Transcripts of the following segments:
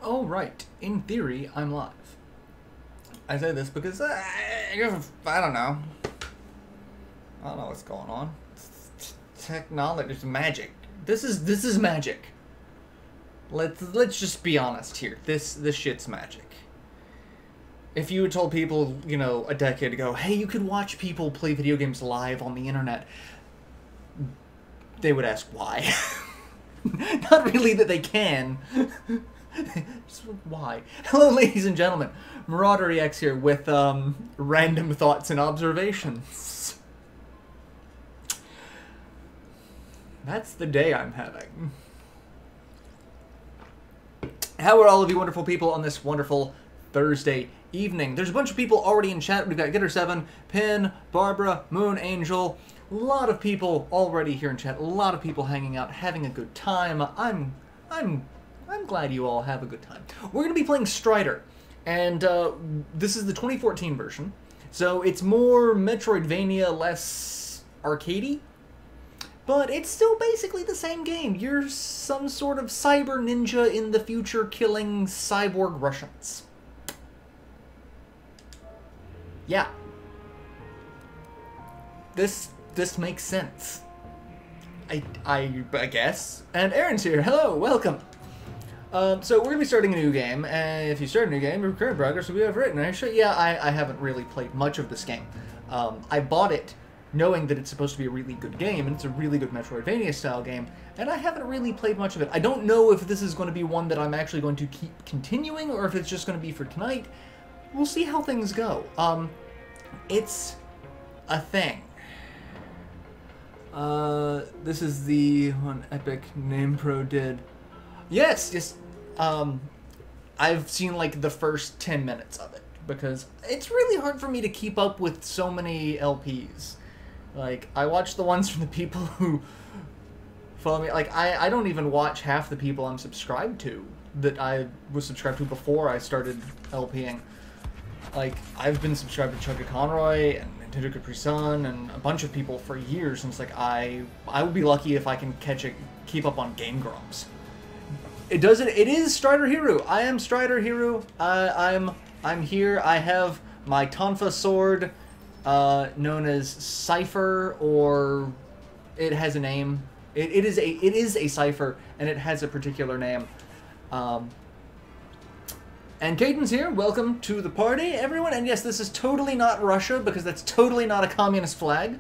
Oh, right. In theory, I'm live. I say this because I don't know. I don't know what's going on. Technology is magic. This is magic. Let's just be honest here. This shit's magic. If you had told people, you know, a decade ago, hey, you could watch people play video games live on the internet, they would ask why. Not really that they can. Just why? Hello, ladies and gentlemen. MarauderEX here with random thoughts and observations. That's the day I'm having. How are all of you wonderful people on this wonderful Thursday evening? There's a bunch of people already in chat. We've got Getter7, Pin, Barbara, Moon Angel. A lot of people already here in chat. A lot of people hanging out, having a good time. I'm glad you all have a good time. We're going to be playing Strider, and this is the 2014 version. So it's more Metroidvania, less arcadey, but it's still basically the same game. You're some sort of cyber ninja in the future killing cyborg Russians. Yeah. This makes sense. I guess. And Aaron's here. Hello, welcome. So we're going to be starting a new game, and if you start a new game, your current progress will be overwritten. Actually, yeah, I haven't really played much of this game. I bought it knowing that it's supposed to be a really good game, and it's a really good Metroidvania-style game, and I haven't really played much of it. I don't know if this is going to be one that I'm actually going to keep continuing, or if it's just going to be for tonight. We'll see how things go. It's a thing. This is the one Epic Name Pro did. Yes, I've seen like the first 10 minutes of it, because it's really hard for me to keep up with so many LPs. Like, I watch the ones from the people who follow me. Like, I don't even watch half the people I'm subscribed to that I was subscribed to before I started LPing. Like, I've been subscribed to Chugga Conroy and Nintendo Capri Sun and a bunch of people for years, and it's like, I would be lucky if I can keep up on Game Grumps. It is Strider Hero. I am Strider Hero. I'm here. I have my Tonfa sword, known as Cypher, or it has a name. It is a Cypher, and it has a particular name. And Caden's here. Welcome to the party, everyone. And yes, this is totally not Russia, because that's totally not a communist flag.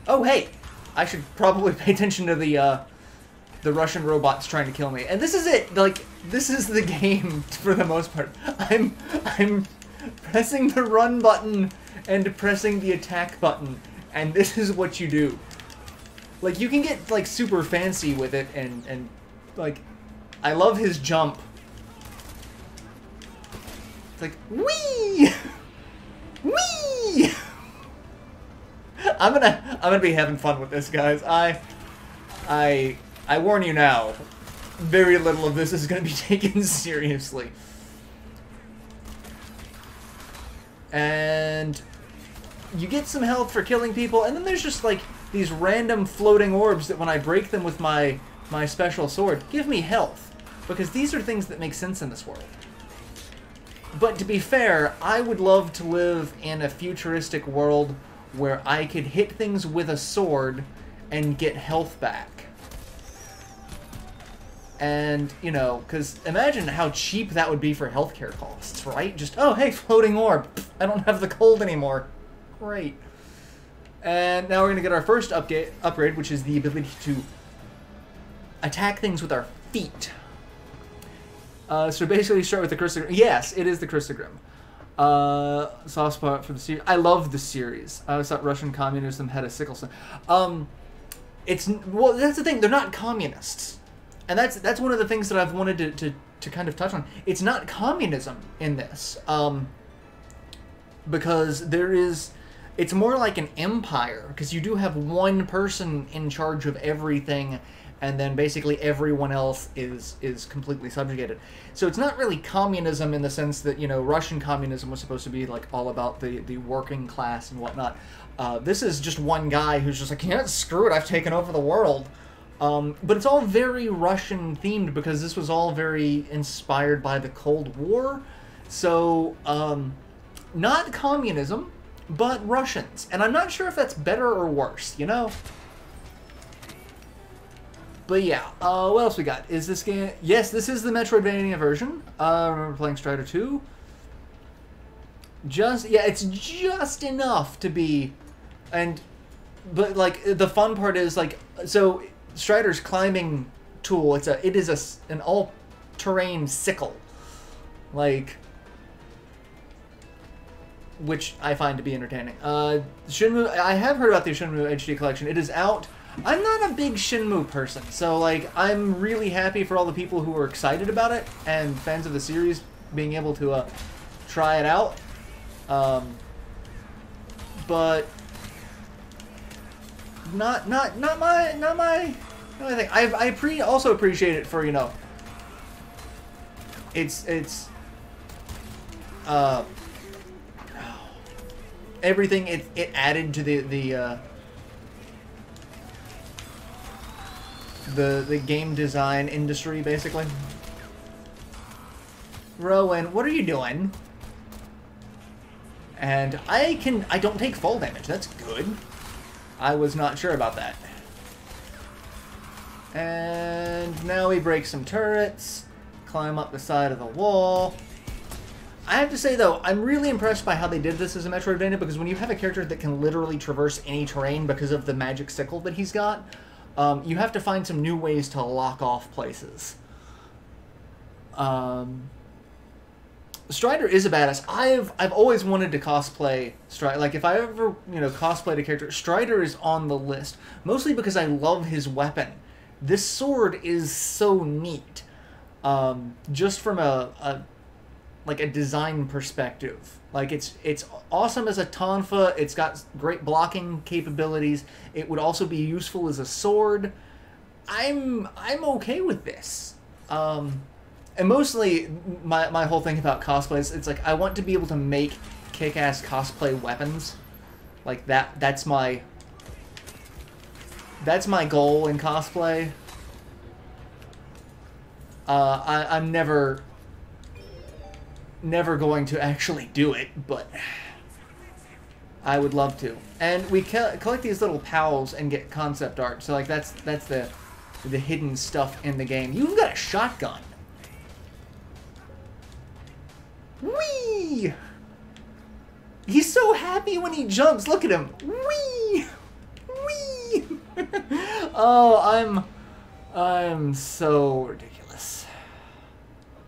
Oh, hey, I should probably pay attention to the Russian robots trying to kill me. And this is it. Like, this is the game for the most part. I'm pressing the run button and pressing the attack button, and this is what you do. Like, you can get like super fancy with it, and like, I love his jump. It's like, wee! Wee! I'm gonna be having fun with this, guys. I warn you now, very little of this is going to be taken seriously. And you get some health for killing people, and then there's just like these random floating orbs that when I break them with my special sword, give me health. Because these are things that make sense in this world. But to be fair, I would love to live in a futuristic world where I could hit things with a sword and get health back. And, you know, because imagine how cheap that would be for healthcare costs, right? Just, oh, hey, floating orb. I don't have the cold anymore. Great. And now we're going to get our first upgrade, which is the ability to attack things with our feet. So basically start with the Crucigrim. Yes, it is the Crucigrim. Soft spot for the series. I love the series. I always thought Russian communism had a sickle cell. Well, that's the thing. They're not communists. And that's one of the things that I've wanted to kind of touch on. It's not communism in this, because it's more like an empire, because you do have one person in charge of everything, and then basically everyone else is completely subjugated. So it's not really communism in the sense that, you know, Russian communism was supposed to be like all about the working class and whatnot. This is just one guy who's just like, yeah, screw it, I've taken over the world. But it's all very Russian themed because this was all very inspired by the Cold War. So, not communism, but Russians. And I'm not sure if that's better or worse, you know? But yeah, what else we got? Is this game... Yes, this is the Metroidvania version. I remember playing Strider 2. Yeah, it's just enough to be... But, like, the fun part is, like... So, Strider's climbing tool, it is an all-terrain sickle. Like... Which I find to be entertaining. Shenmue... I have heard about the Shenmue HD collection. It is out... I'm not a big Shenmue person, so, like, I'm really happy for all the people who are excited about it and fans of the series being able to try it out. But not my thing. I also appreciate it for, you know, it's everything it added to the game design industry, basically. Rowan, what are you doing? And I don't take fall damage. That's good. I was not sure about that. And now we break some turrets, climb up the side of the wall. I have to say, though, I'm really impressed by how they did this as a Metroidvania, because when you have a character that can literally traverse any terrain because of the magic sickle that he's got, you have to find some new ways to lock off places. Strider is a badass. I've always wanted to cosplay Strider. Like, if I ever, you know, cosplayed a character, Strider is on the list. Mostly because I love his weapon. This sword is so neat. Just from a design perspective. Like, it's awesome as a tonfa. It's got great blocking capabilities. It would also be useful as a sword. I'm okay with this. And mostly, my whole thing about cosplay is, it's like, I want to be able to make kick-ass cosplay weapons. Like, that's my goal in cosplay. I'm never going to actually do it, but I would love to. And we collect these little pals and get concept art. So, like, that's the hidden stuff in the game. You've got a shotgun. Whee! He's so happy when he jumps. Look at him. Whee! Whee! Oh, I'm so ridiculous.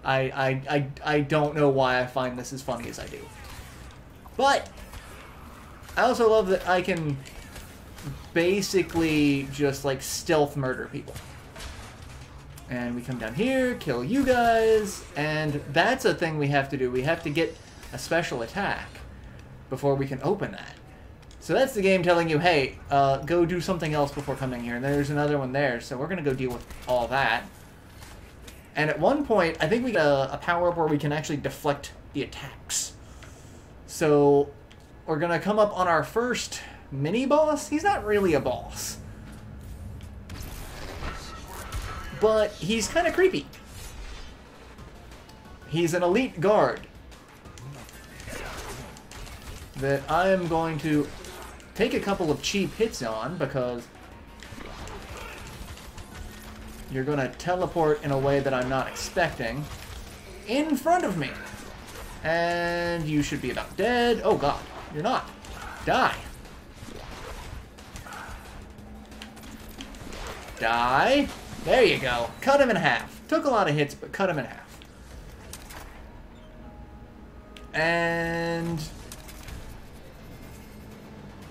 I don't know why I find this as funny as I do. But I also love that I can basically just, like, stealth murder people. And we come down here, kill you guys, and that's a thing we have to do. We have to get a special attack before we can open that. So that's the game telling you, hey, go do something else before coming here. And there's another one there, so we're going to go deal with all that. And at one point, I think we get a power-up where we can actually deflect the attacks. So we're going to come up on our first mini-boss. He's not really a boss. But he's kind of creepy. He's an elite guard that I am going to take a couple of cheap hits on, because you're going to teleport in a way that I'm not expecting in front of me. And you should be about dead. Oh god, you're not. Die. Die. There you go. Cut him in half. Took a lot of hits, but cut him in half. And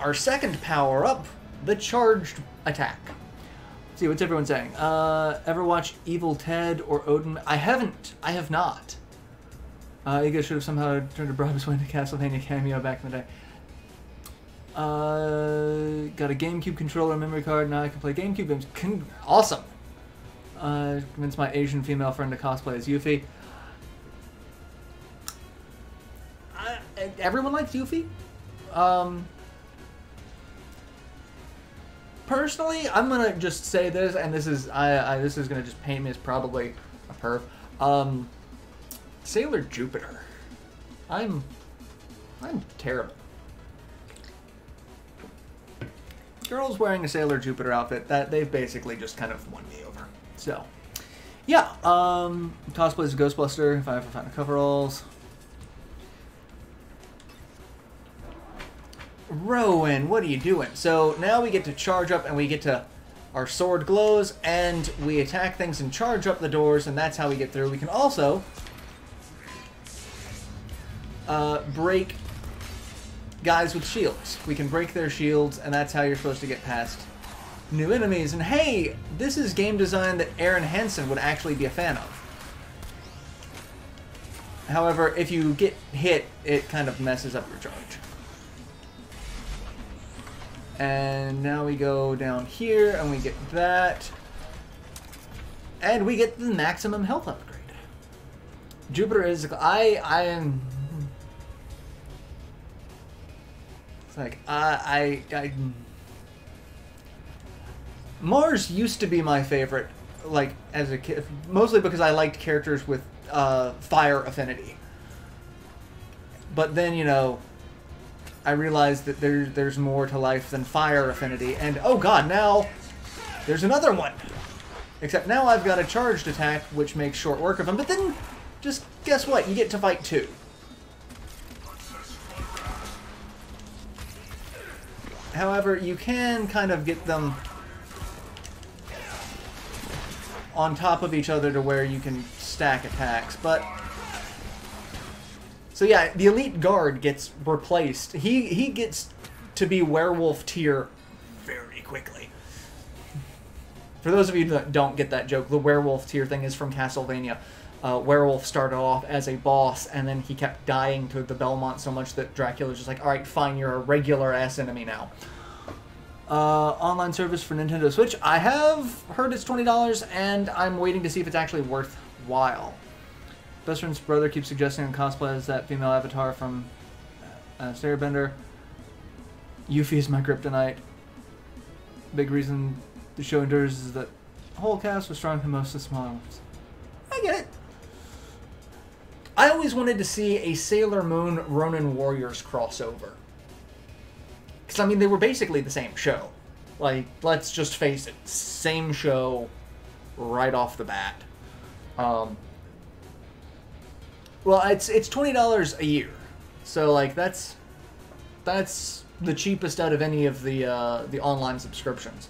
our second power-up, the charged attack. Let's see, what's everyone saying? Ever watched Evil Ted or Odin? I haven't. I have not. You guys should have somehow turned a Bribes Wayne to Castlevania cameo back in the day. Got a GameCube controller, memory card, now I can play GameCube games. Awesome! Convinced my Asian female friend to cosplay as Yuffie. Everyone likes Yuffie. personally, I'm gonna just say this, and this is this is gonna just paint me as probably a perv. Sailor Jupiter. I'm terrible. Girls wearing a Sailor Jupiter outfit, that they've basically just kind of won me over. So, yeah. Cosplay as a Ghostbuster. If I ever find the coveralls. Rowan, what are you doing? So now we get to charge up, and we get to our sword glows, and we attack things and charge up the doors, and that's how we get through. We can also break guys with shields. We can break their shields, and that's how you're supposed to get past new enemies. And hey, this is game design that Aaron Hansen would actually be a fan of. However, if you get hit, it kind of messes up your charge. And now we go down here, and we get that. And we get the maximum health upgrade. Jupiter is... I am... It's like, Mars used to be my favorite, like, as a kid. Mostly because I liked characters with fire affinity. But then, you know... I realized that there's more to life than fire affinity, and oh god, now there's another one! Except now I've got a charged attack, which makes short work of him, but then, just guess what? You get to fight two. However, you can kind of get them on top of each other to where you can stack attacks, but... So yeah, the Elite Guard gets replaced. He gets to be werewolf tier very quickly. For those of you that don't get that joke, the werewolf tier thing is from Castlevania. Werewolf started off as a boss, and then he kept dying to the Belmont so much that Dracula's just like, alright, fine, you're a regular-ass enemy now. Online service for Nintendo Switch. I have heard it's $20, and I'm waiting to see if it's actually worthwhile. Best friend's brother keeps suggesting cosplay as that female avatar from Starybender. Yuffie is my kryptonite. Big reason the show endures is that the whole cast was strong and most of the smaller ones. I get it. I always wanted to see a Sailor Moon Ronin Warriors crossover. Because, I mean, they were basically the same show. Like, let's just face it. Same show right off the bat. Well, it's $20 a year, so like that's the cheapest out of any of the online subscriptions.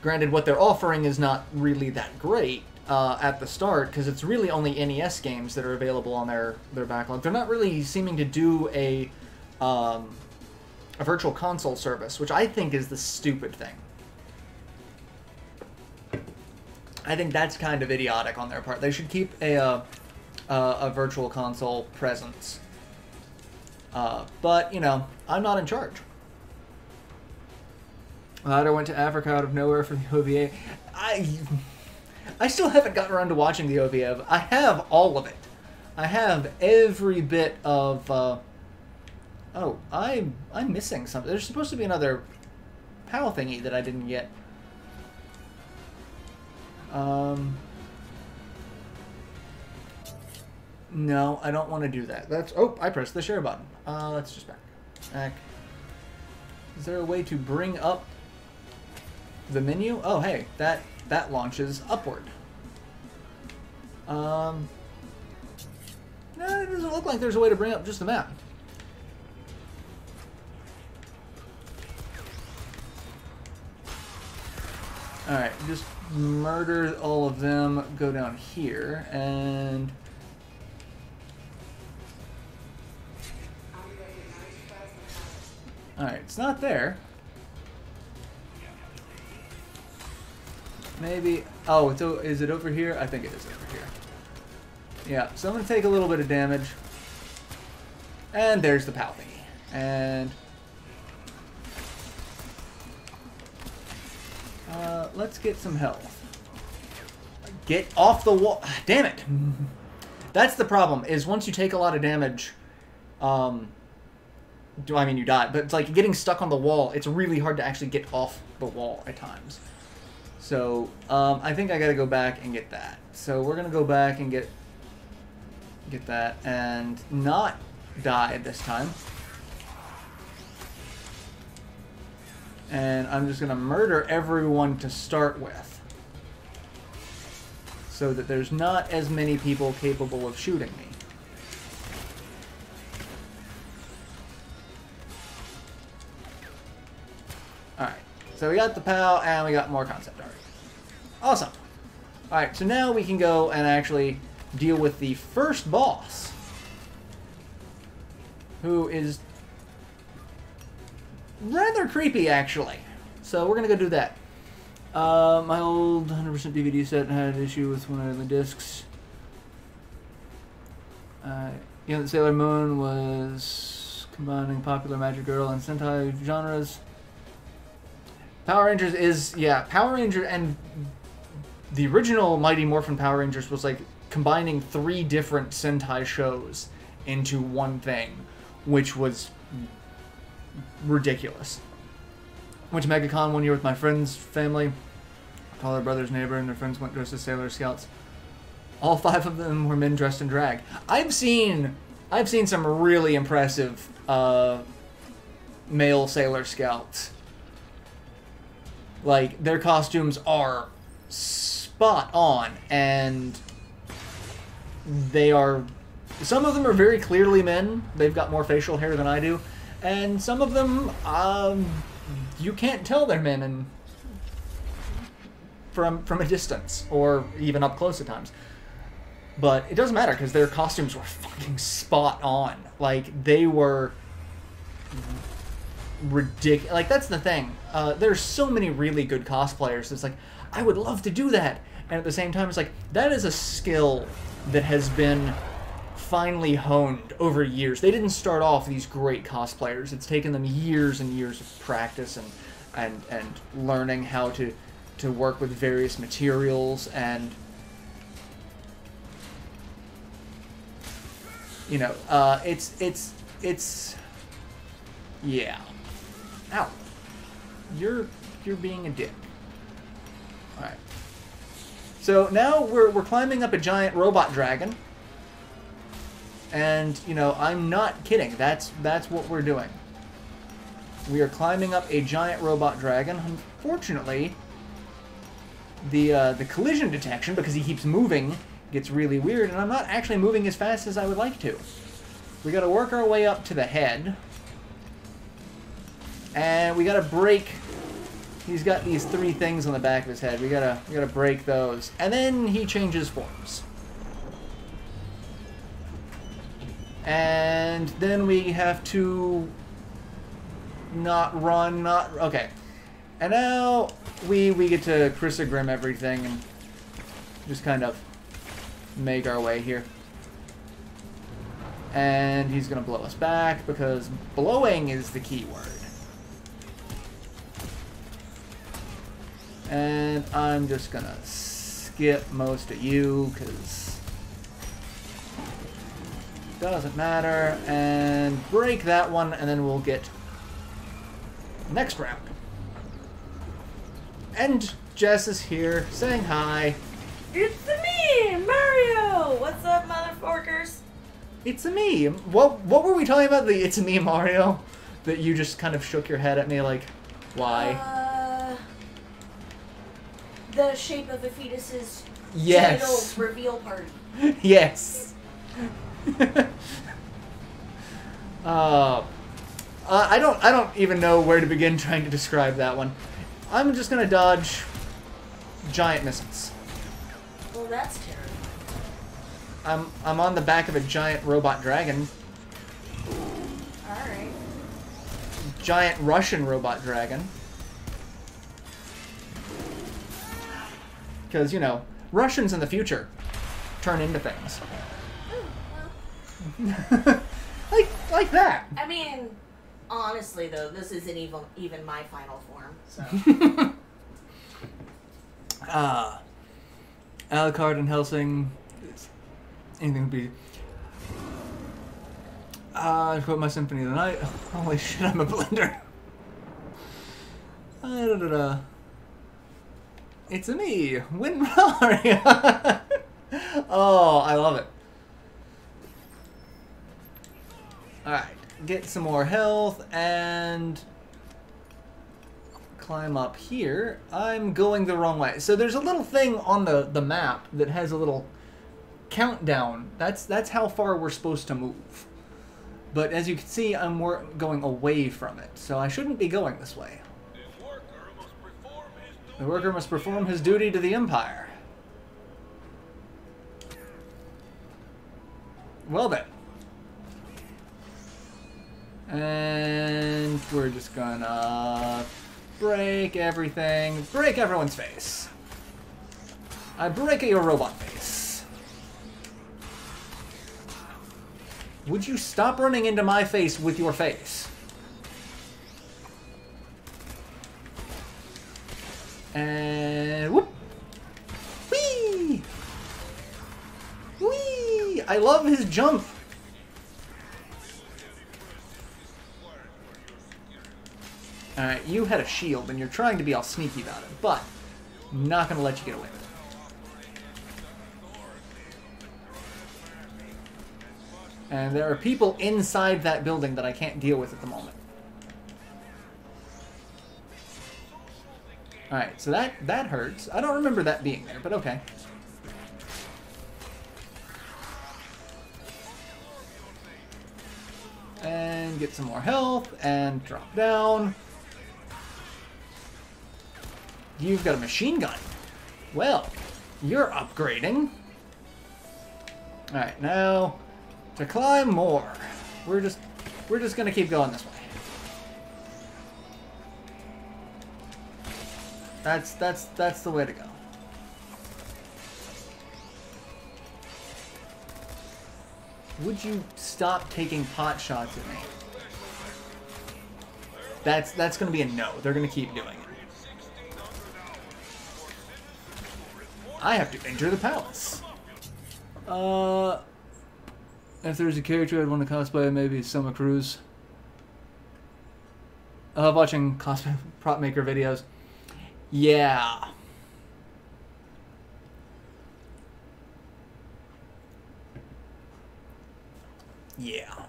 Granted, what they're offering is not really that great at the start, because it's really only NES games that are available on their backlog. They're not really seeming to do a virtual console service, which I think is the stupid thing. I think that's kind of idiotic on their part. They should keep a virtual console presence. But, you know, I'm not in charge. I went to Africa out of nowhere for the OVA. I still haven't gotten around to watching the OVA. I have all of it. I have every bit of... Oh, I'm missing something. There's supposed to be another POW thingy that I didn't get. No, I don't want to do that. That's... Oh, I pressed the share button. Let's just back. Is there a way to bring up the menu? Oh, hey, that launches upward. No, it doesn't look like there's a way to bring up just the map. Alright, just murder all of them, go down here, and... Alright, it's not there. Maybe... Oh, is it over here? I think it is over here. Yeah, so I'm going to take a little bit of damage. And there's the POW thingy. And... let's get some health. Get off the wall. Damn it. I mean, you die, but it's like getting stuck on the wall. It's really hard to actually get off the wall at times. So, I think I gotta go back and get that. So we're gonna go back and get that and not die this time. And I'm just gonna murder everyone to start with, so that there's not as many people capable of shooting me. Alright, so we got the POW and we got more concept art. Awesome. Alright, so now we can go and actually deal with the first boss, who is rather creepy, actually. So we're gonna go do that. My old 100% DVD set had an issue with one of the discs. You know, the Sailor Moon was combining popular Magic Girl and Sentai genres. Power Rangers is, yeah, Power Ranger, and the original Mighty Morphin Power Rangers was like combining 3 different Sentai shows into one thing, which was ridiculous. Went to MegaCon one year with my friend's family. Taller brother's neighbor and their friends went dressed as Sailor Scouts. All 5 of them were men dressed in drag. I've seen some really impressive male Sailor Scouts. Like, their costumes are spot on, and they are... Some of them are very clearly men. They've got more facial hair than I do. And some of them, you can't tell they're men and from a distance, or even up close at times. But it doesn't matter, because their costumes were fucking spot on. Like, they were ridiculous. Like, that's the thing. There's so many really good cosplayers. It's like, I would love to do that. And at the same time, it's like, that is a skill that has been finely honed over years. They didn't start off these great cosplayers. It's taken them years and years of practice and learning how to work with various materials, and you know, it's yeah. Ow. You're being a dick. Alright. So now we're climbing up a giant robot dragon. And, you know, I'm not kidding. That's what we're doing. We are climbing up a giant robot dragon. Unfortunately, the collision detection, because he keeps moving, gets really weird, and I'm not actually moving as fast as I would like to. We gotta work our way up to the head. And we gotta break... He's got these 3 things on the back of his head. We gotta break those. And then he changes forms. And then we have to not run, okay. And now we get to Chris Grim everything and just kind of make our way here. And he's gonna blow us back, because blowing is the key word. And I'm just gonna skip most of you, because doesn't matter, and break that one, and then we'll get next round. And Jess is here, saying hi. It's me, Mario! What's up, motherfuckers? It's me. What were we talking about? The it's me, Mario? That you just kind of shook your head at me like, why? The shape of the fetus's yes. genital reveal party. Yes. I don't even know where to begin trying to describe that one. I'm just gonna dodge giant missiles. Well, that's terrible. I'm on the back of a giant robot dragon. Alright. Giant Russian robot dragon. Because, you know, Russians in the future turn into things. Oh, well. like that. I mean, honestly, though, this isn't even my final form, so... Alucard and Helsing... Anything would be... I quit my symphony of the night. Holy shit, I'm a blender. It's me, WinRaria. Oh, I love it. Alright, get some more health and climb up here. I'm going the wrong way. So there's a little thing on the map that has a little countdown. That's how far we're supposed to move. But as you can see, I'm going away from it. So I shouldn't be going this way. The worker must perform his duty to the Empire. Well then. And we're just gonna break everything. Break everyone's face. I break your robot face. Would you stop running into my face with your face? And whoop! Whee! Whee! I love his jump. Alright, you had a shield and you're trying to be all sneaky about it, but I'm not gonna let you get away with it. And there are people inside that building that I can't deal with at the moment. Alright, so that hurts. I don't remember that being there, but okay. And get some more health, and drop down. You've got a machine gun. Well, you're upgrading. Alright, now to climb more. We're just gonna keep going this way. That's the way to go. Would you stop taking pot shots at me? That's gonna be a no. They're gonna keep doing it. I have to enter the palace. If there's a character I'd want to cosplay, maybe Summer Cruz. I love watching cosplay prop maker videos. Yeah. Yeah.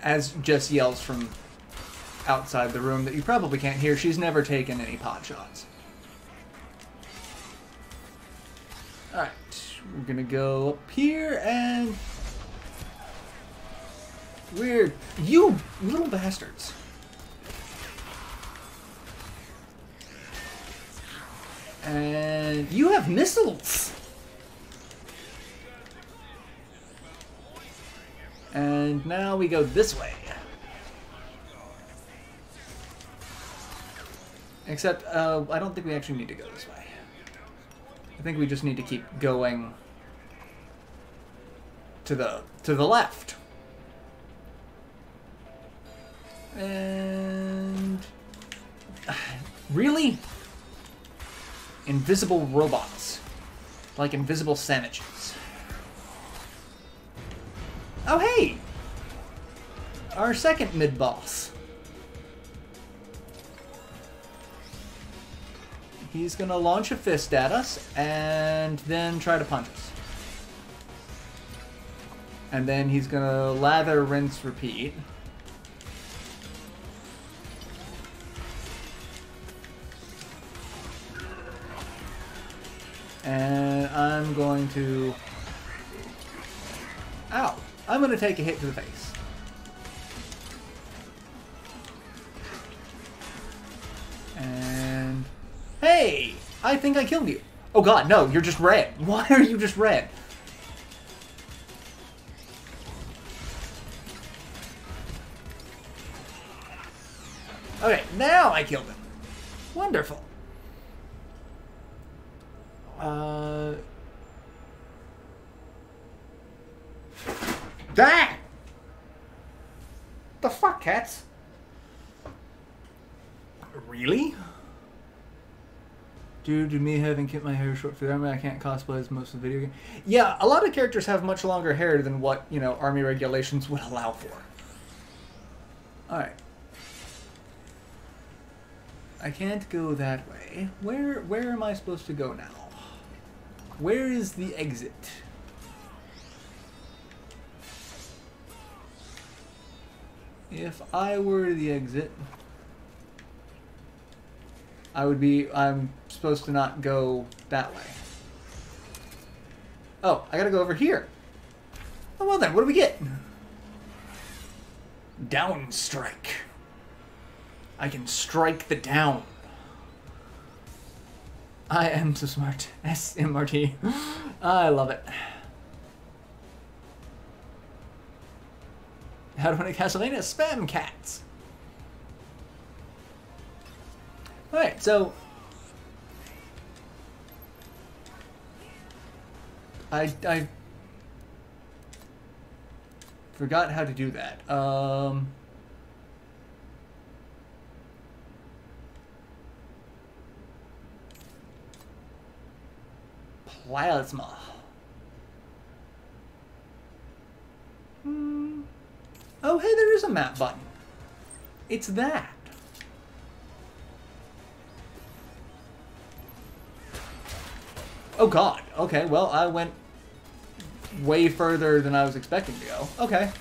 As Jess yells from outside the room that you probably can't hear, she's never taken any pot shots. Alright, we're gonna go up here and... Weird. You little bastards. And you have missiles. And now we go this way. Except, I don't think we actually need to go this way. I think we just need to keep going to the left. And... Really? Invisible robots. Like invisible sandwiches. Oh, hey! Our second mid-boss. He's gonna launch a fist at us, and then try to punch us. And then he's gonna lather, rinse, repeat. And I'm going to... Ow! I'm gonna take a hit to the face. And... Hey! I think I killed you. Oh god, no, you're just red. Why are you just red? Okay, now I killed him. Wonderful. That! The fuck, cats? Really? Due to me having kept my hair short for the army, I can't cosplay as most of the video game. Yeah, a lot of characters have much longer hair than what, you know, army regulations would allow for. Alright. I can't go that way. Where am I supposed to go now? Where is the exit? If I were the exit, I'm supposed to not go that way. Oh, I gotta go over here. Oh, well then, what do we get? Down strike. I can strike the down. I am so smart. SMRT. I love it. How to win a Castlevania? Spam cats. Alright, so I forgot how to do that. Plasma. Oh, hey, there is a map button. It's that. Oh god. Okay, well, I went way further than I was expecting to go. Okay.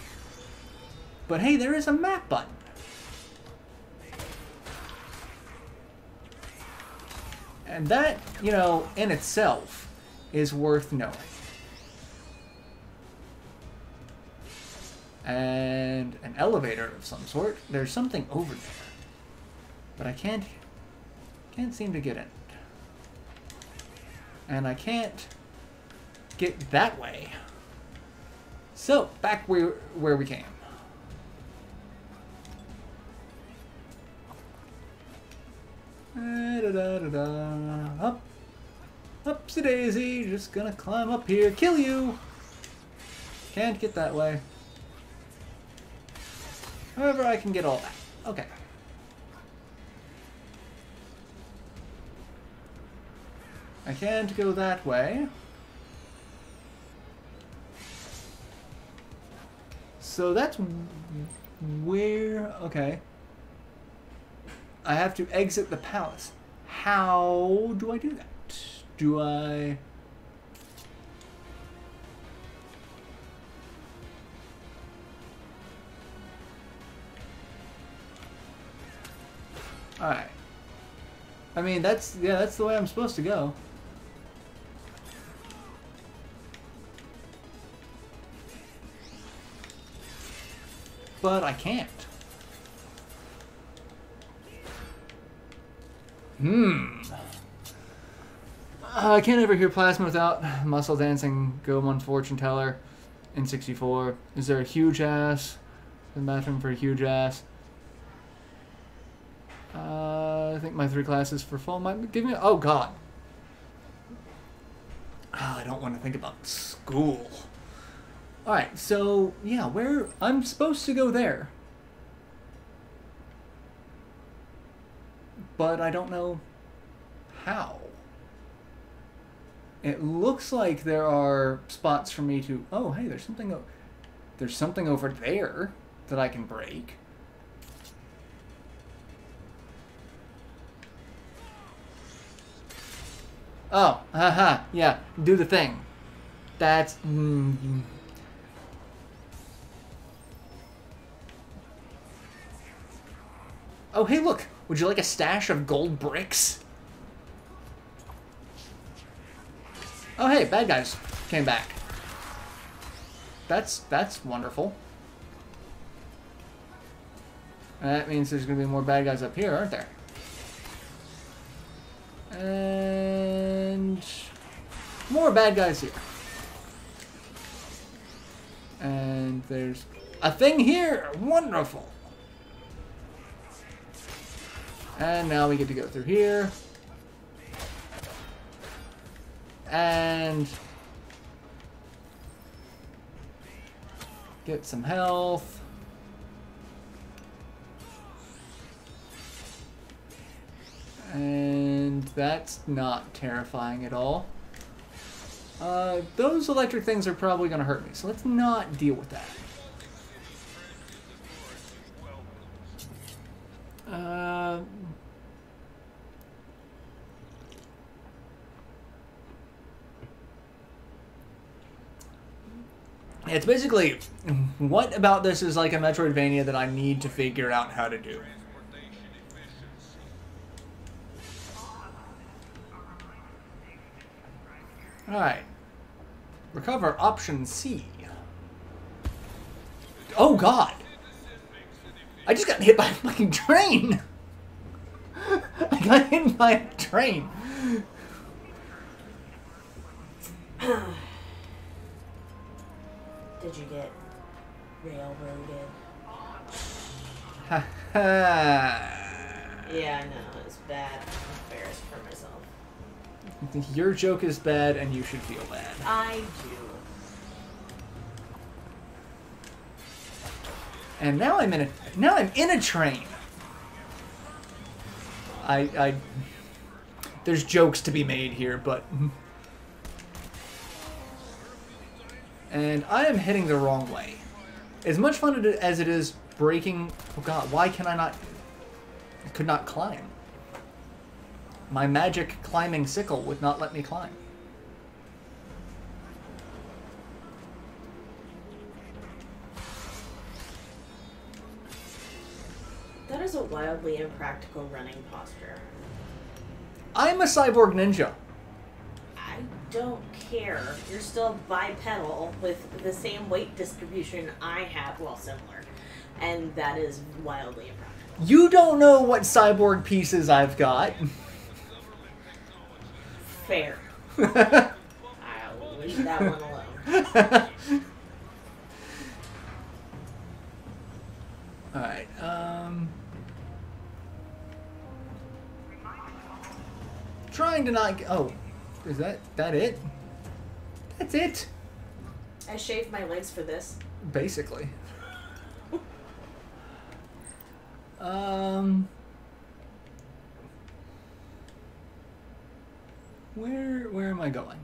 But hey, there is a map button. And that, you know, in itself is worth knowing. And an elevator of some sort. There's something over there. But I can't seem to get in. And I can't get that way. So, back where we came. Up. Upsy daisy. Just gonna climb up here. Kill you. Can't get that way. However, I can get all that. Okay. I can't go that way. So that's where... Okay. I have to exit the palace. How do I do that? Do I... Alright. I mean, that's the way I'm supposed to go. But I can't. I can't ever hear Plasma without Muscle Dancing, Go One Fortune Teller, in 64. Is there a huge ass? In the bathroom for a huge ass? I think my 3 classes for full might give me... Oh, God. Oh, I don't want to think about school. Alright, so, yeah, where... I'm supposed to go there. But I don't know how. It looks like there are spots for me to... Oh, hey, there's something over there that I can break. Oh, haha, yeah, do the thing. That's... Oh, hey, look. Would you like a stash of gold bricks? Oh, hey, bad guys came back. That's wonderful. That means there's going to be more bad guys up here, aren't there? And more bad guys here. And there's a thing here. Wonderful. And now we get to go through here. And get some health. And That's not terrifying at all. Those electric things are probably going to hurt me, so let's not deal with that. It's basically, what about this is like a Metroidvania that I need to figure out how to do? Alright. Recover option C. Oh god! I just got hit by a fucking train! I got hit by a train! Did you get railroaded? Ha ha! Yeah, I know, it's bad. I'm embarrassed for myself. Your joke is bad and you should feel bad. I do. And now I'm in a train. There's jokes to be made here, but and I am heading the wrong way. As much fun as it is breaking, oh god, why can I not? I could not climb. My magic climbing sickle would not let me climb. That is a wildly impractical running posture. I'm a cyborg ninja. I don't care. You're still bipedal with the same weight distribution I have, well, similar. And that is wildly impractical. You don't know what cyborg pieces I've got. Fair. I'll leave that one alone. Alright, trying to not get, oh, is that it? That's it? I shaved my legs for this. Basically. Where am I going?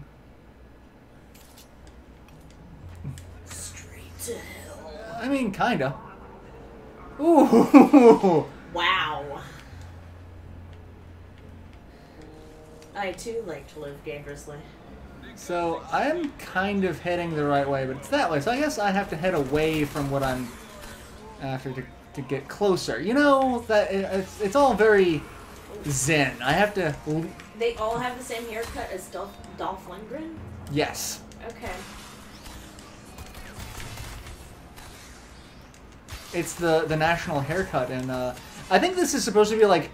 Straight to hell. I mean, kinda. Ooh! Wow. I too like to live dangerously. So, I'm kind of heading the right way, but it's that way. So I guess I have to head away from what I'm after to get closer. You know, that it's all very zen. I have to... They all have the same haircut as Dolph Lundgren? Yes. Okay. It's the national haircut, and I think this is supposed to be like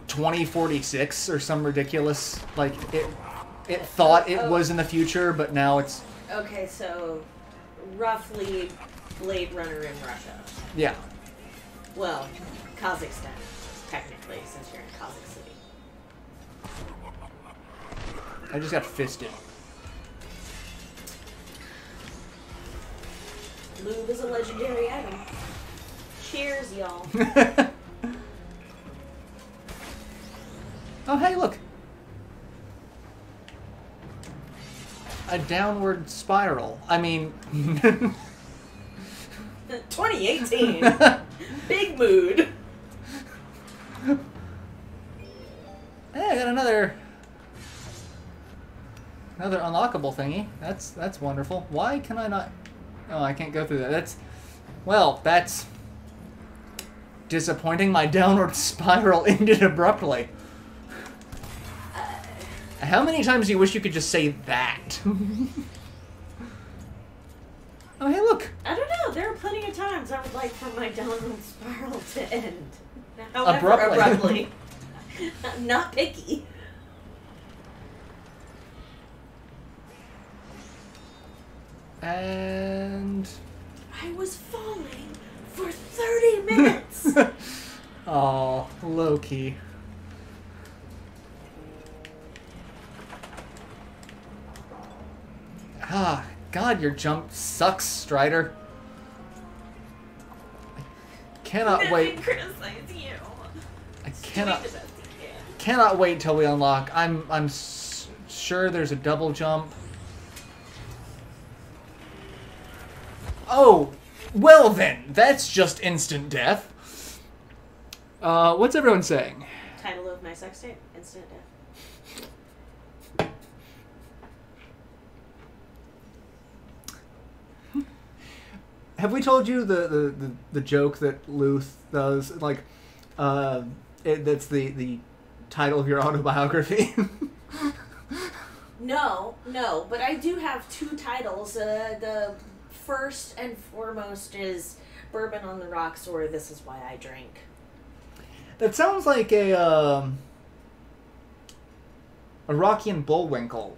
2046 or some ridiculous, like it thought it was in the future, but now it's... Okay, so roughly Blade Runner in Russia. Yeah. Well, Kazakhstan, technically, since you're in Kazakh City. I just got fisted. Lube is a legendary item. Cheers, y'all. Oh, hey, look. A downward spiral. I mean... 2018. Big mood. Hey, I got another unlockable thingy. That's wonderful. Why can I not... Oh, I can't go through that. That's disappointing. My downward spiral ended abruptly. How many times do you wish you could just say that? Oh, hey, look. I don't know. There are plenty of times I would like for my downward spiral to end. However, abruptly. I'm not picky. And... I was falling for 30 minutes. Oh, low-key. Ah, God, your jump sucks, Strider. I cannot wait. Criticize you. I cannot wait till we unlock. I'm sure there's a double jump. Oh, well then, that's just instant death. What's everyone saying? Title of my sex tape: Instant Death. Have we told you the joke that Luth does? Like, that's the title of your autobiography. No, but I do have two titles. The first and foremost is Bourbon on the Rocks or This Is Why I Drink. That sounds like a Rocky and Bullwinkle.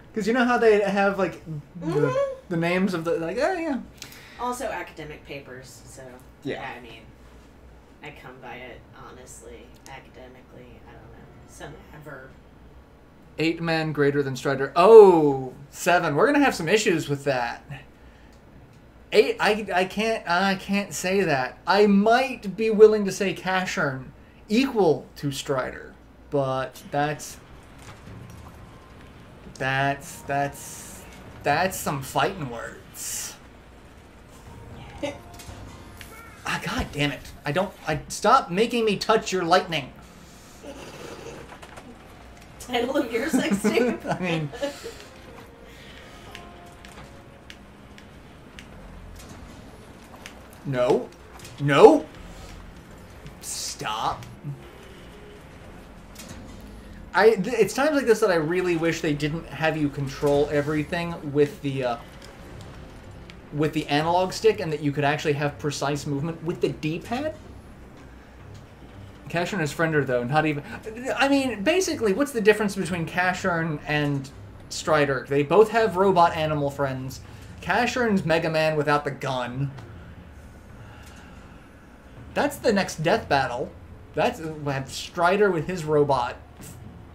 Because you know how they have, like, the names of the, like, oh, yeah. Also academic papers, so, yeah, I mean, I come by it, honestly, academically, I don't know, some adverb. 8 men greater than Strider. Oh, 7. We're going to have some issues with that. 8, I can't say that. I might be willing to say Cashern equal to Strider, but that's some fighting words. Ah, God damn it. Stop making me touch your lightning. Title of your sex tape? I mean... No. No. Stop. It's times like this that I really wish they didn't have you control everything with the analog stick, and that you could actually have precise movement with the D-pad. Cashern is Friender, though, not even... I mean, basically, what's the difference between Cashern and Strider? They both have robot animal friends. Cashern's Mega Man without the gun. That's the next death battle. That's Strider with his robot.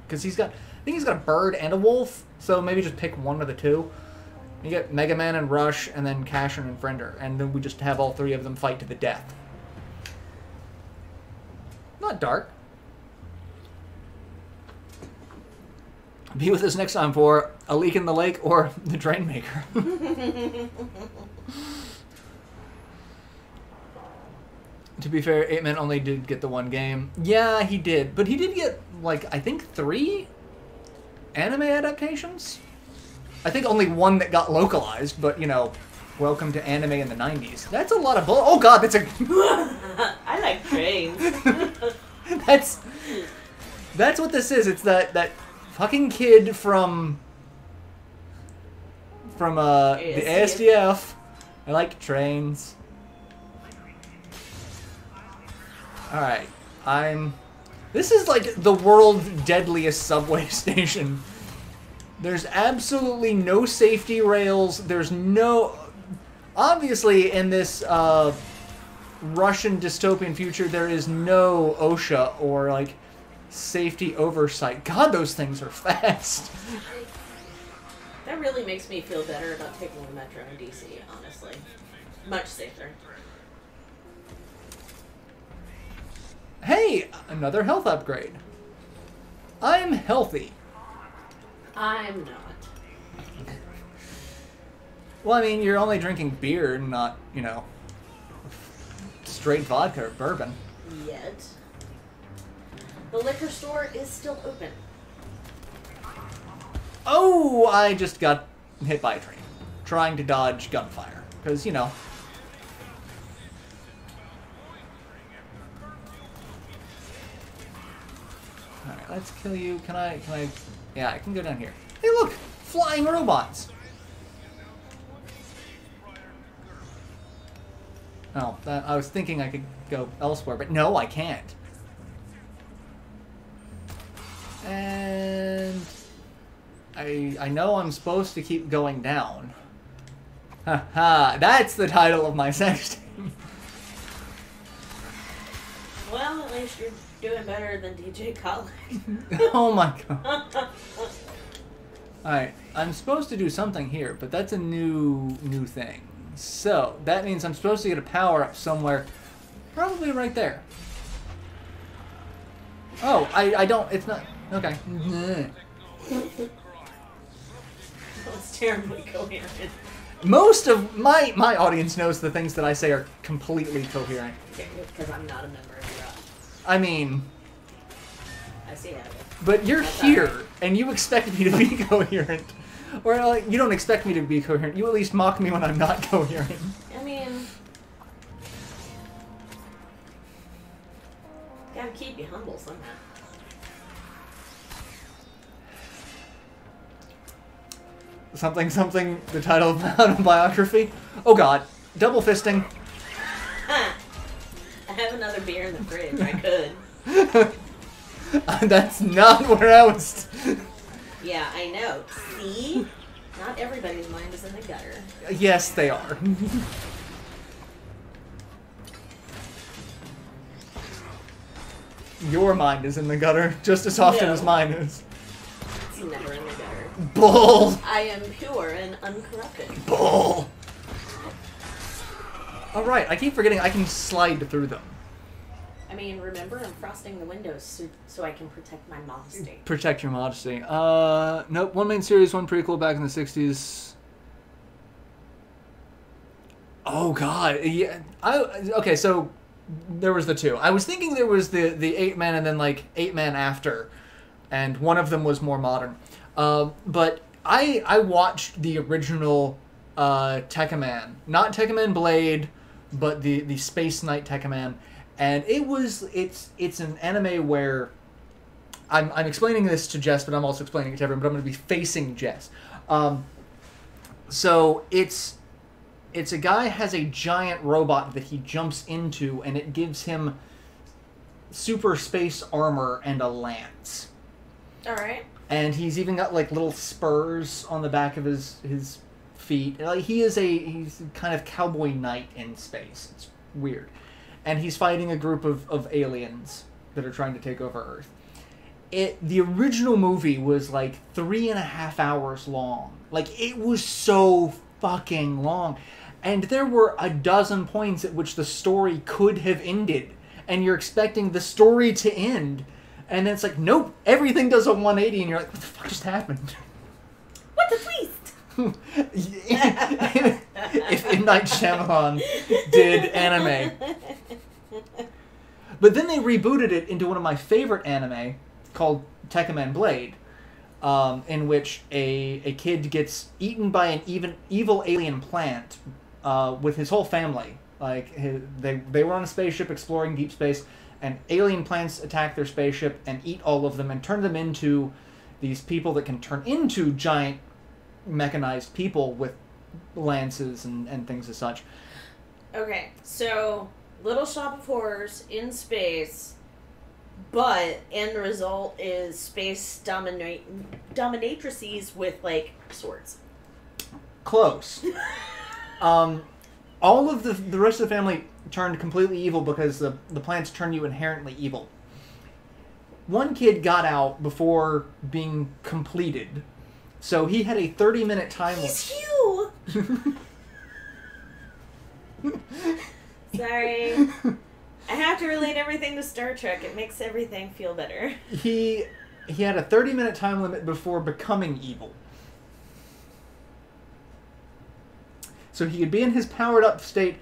Because I think he's got a bird and a wolf, so maybe just pick one of the two. You get Mega Man and Rush, and then Cashern and Friender, and then we just have all three of them fight to the death. Not dark. Be with us next time for A Leak in the Lake or The Drain Maker. To be fair, 8 Men only did get the one game. Yeah, he did. But he did get, like, I think 3 anime adaptations? I think only one that got localized, but, you know, welcome to anime in the 90s. That's a lot of bull. Oh, God, that's a... I like trains. That's what this is. It's that fucking kid from the ASDF. I like trains. Alright, this is like the world's deadliest subway station. There's absolutely no safety rails. There's no... Obviously, in this Russian dystopian future, there is no OSHA or, like, safety oversight. God, those things are fast. That really makes me feel better about taking the metro in DC, honestly. Much safer. Hey, another health upgrade. I'm healthy. I'm not. Well, I mean, you're only drinking beer, not, you know, straight vodka or bourbon. Yet. The liquor store is still open. Oh, I just got hit by a train. Trying to dodge gunfire. Because, you know... Alright, let's kill you. Can I... Yeah, I can go down here. Hey, look! Flying robots! Oh, I was thinking I could go elsewhere, but no, I can't. And... I know I'm supposed to keep going down. Ha ha, that's the title of my sex tape. Well, at least you're doing better than DJ Khaled. Oh my god. Alright, I'm supposed to do something here, but that's a new thing. So, that means I'm supposed to get a power-up somewhere, probably right there. Oh, I don't. It's not. Okay. That's terribly coherent. Most of my audience knows the things that I say are completely coherent. Okay, because I'm not a member of your I mean, I see how it is. but you're That's here, alright. and you expect me to be coherent. Or, like, you don't expect me to be coherent. You at least mock me when I'm not coherent. I mean, gotta keep you humble somehow. Something, the title of my autobiography. Oh god. Double fisting. I have another beer in the fridge. I could. That's not where I was. Yeah, I know. See? Not everybody's mind is in the gutter. Yes, they are. Your mind is in the gutter just as often No. as mine is. It's never in the gutter. Bull! I am pure and uncorrupted. Bull! Alright, I keep forgetting I can slide through them. I mean, remember, I'm frosting the windows so I can protect my modesty. Protect your modesty. Nope. One main series, one prequel back in the 60s. Oh, God. Yeah. Okay, so there was the two. I was thinking there was the 8 men and then, like, 8 men after. And one of them was more modern. But I watched the original Tekkaman. Not Tekkaman Blade, but the Space Knight Tekkaman. And it's an anime where I'm explaining this to Jess, but I'm also explaining it to everyone, but I'm going to be facing Jess. So it's a guy has a giant robot that he jumps into, and it gives him super space armor and a lance. Alright. And he's even got like little spurs on the back of his feet. Like he's kind of cowboy knight in space. It's weird. And he's fighting a group of aliens that are trying to take over Earth. The original movie was like 3.5 hours long. Like, it was so fucking long. And there were a dozen points at which the story could have ended. And you're expecting the story to end. And then it's like, nope, everything does a 180. And you're like, what the fuck just happened? What the twist? If M. Night Shyamalan did anime. But then they rebooted it into one of my favorite anime called Tekkaman Blade, in which a kid gets eaten by an evil alien plant with his whole family. Like, they were on a spaceship exploring deep space, and alien plants attack their spaceship and eat all of them and turn them into these people that can turn into giant mechanized people with lances and things as such. Okay, so Little Shop of Horrors in space, but end result is space dominatrices with, like, swords. Close. All of the rest of the family turned completely evil because the plants turn you inherently evil. One kid got out before being completed, so he had a 30-minute time limit. He's Hugh! Sorry. I have to relate everything to Star Trek. It makes everything feel better. He had a 30-minute time limit before becoming evil. So he could be in his powered-up state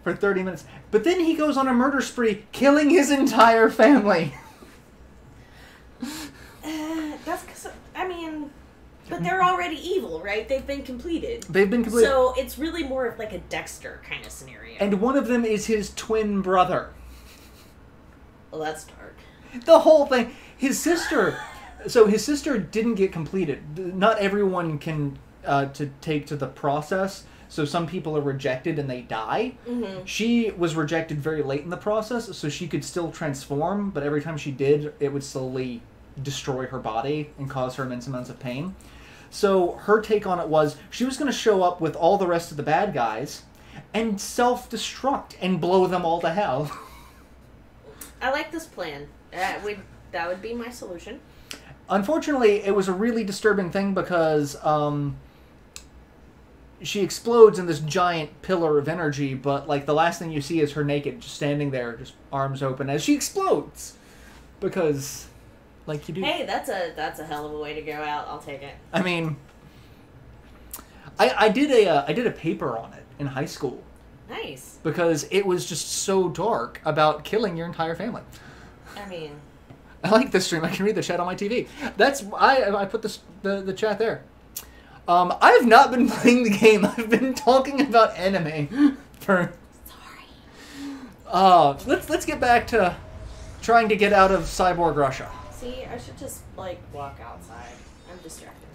for 30 minutes. But then he goes on a murder spree, killing his entire family. That's because, I mean... But they're already evil, right? They've been completed. They've been completed. So it's really more of like a Dexter kind of scenario. And one of them is his twin brother. Well, that's dark. The whole thing. His sister... So his sister didn't get completed. Not everyone can to take to the process. So some people are rejected and they die. Mm-hmm. She was rejected very late in the process, so she could still transform, but every time she did, it would slowly destroy her body and cause her immense amounts of pain. So her take on it was she was going to show up with all the rest of the bad guys and self-destruct and blow them all to hell. I like this plan. That would be my solution. Unfortunately, it was a really disturbing thing because she explodes in this giant pillar of energy, but like the last thing you see is her naked, just standing there, just arms open as she explodes. Because, like, you do... Hey, that's a hell of a way to go out. I'll take it. I mean, I did a paper on it in high school. Nice. Because it was just so dark about killing your entire family. I mean... I like this stream. I can read the chat on my TV. That's... I put the chat there. I have not been playing the game. I've been talking about anime for... Sorry. Let's get back to trying to get out of cyborg Russia. See, I should just, like, walk outside. I'm distracted.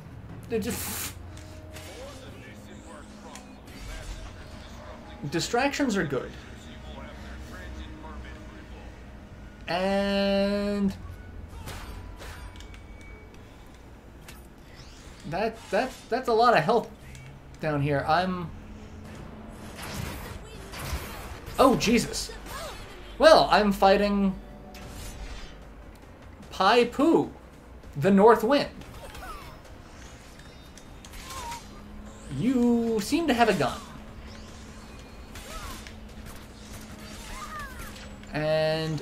Distractions are good. And... That's a lot of health down here. Oh, Jesus. Well, I'm fighting Pai Poo, the North Wind. You seem to have a gun. And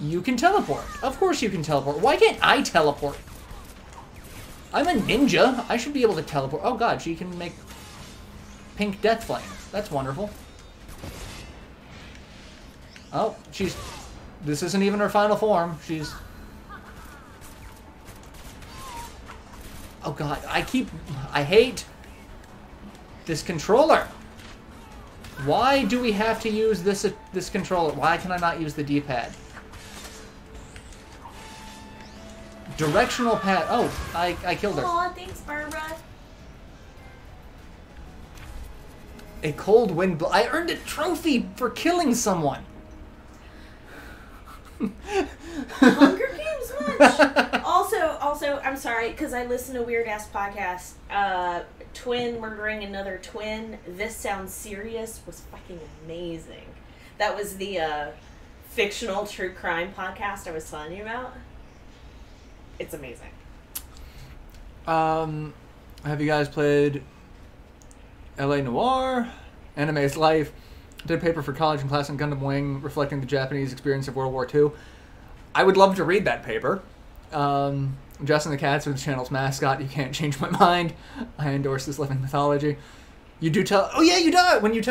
you can teleport. Of course you can teleport. Why can't I teleport? I'm a ninja. I should be able to teleport. Oh god, she can make pink death flame. That's wonderful. Oh, this isn't even her final form. Oh god, I hate this controller. Why do we have to use this controller? Why can I not use the D-pad? Directional pad. Oh, I killed her. Aw, thanks, Barbara. A cold wind. I earned a trophy for killing someone. Hunger Games much? Also, I'm sorry, because I listen to weird ass podcasts. Twin murdering another twin. This Sounds Serious was fucking amazing. That was the fictional true crime podcast I was telling you about. It's amazing. Have you guys played L.A. Noire? Anime's Life. Did a paper for college and class on Gundam Wing reflecting the Japanese experience of World War II. I would love to read that paper. Justin the Cats are the channel's mascot. You can't change my mind. I endorse this living mythology. You do oh yeah, you die! When you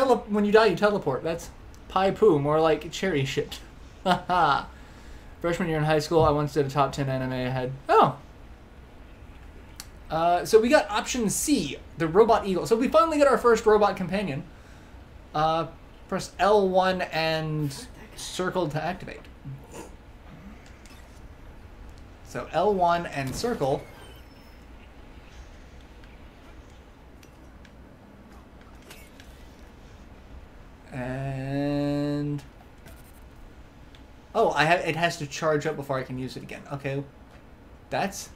die, you teleport. That's Pai Poo, more like cherry shit. Haha. Freshman year in high school, I once did a top 10 anime I had. Oh. So we got option C, the robot eagle. So we finally got our first robot companion. Press L1 and circle to activate. So L1 and circle. And... oh, it has to charge up before I can use it again. Okay. That's...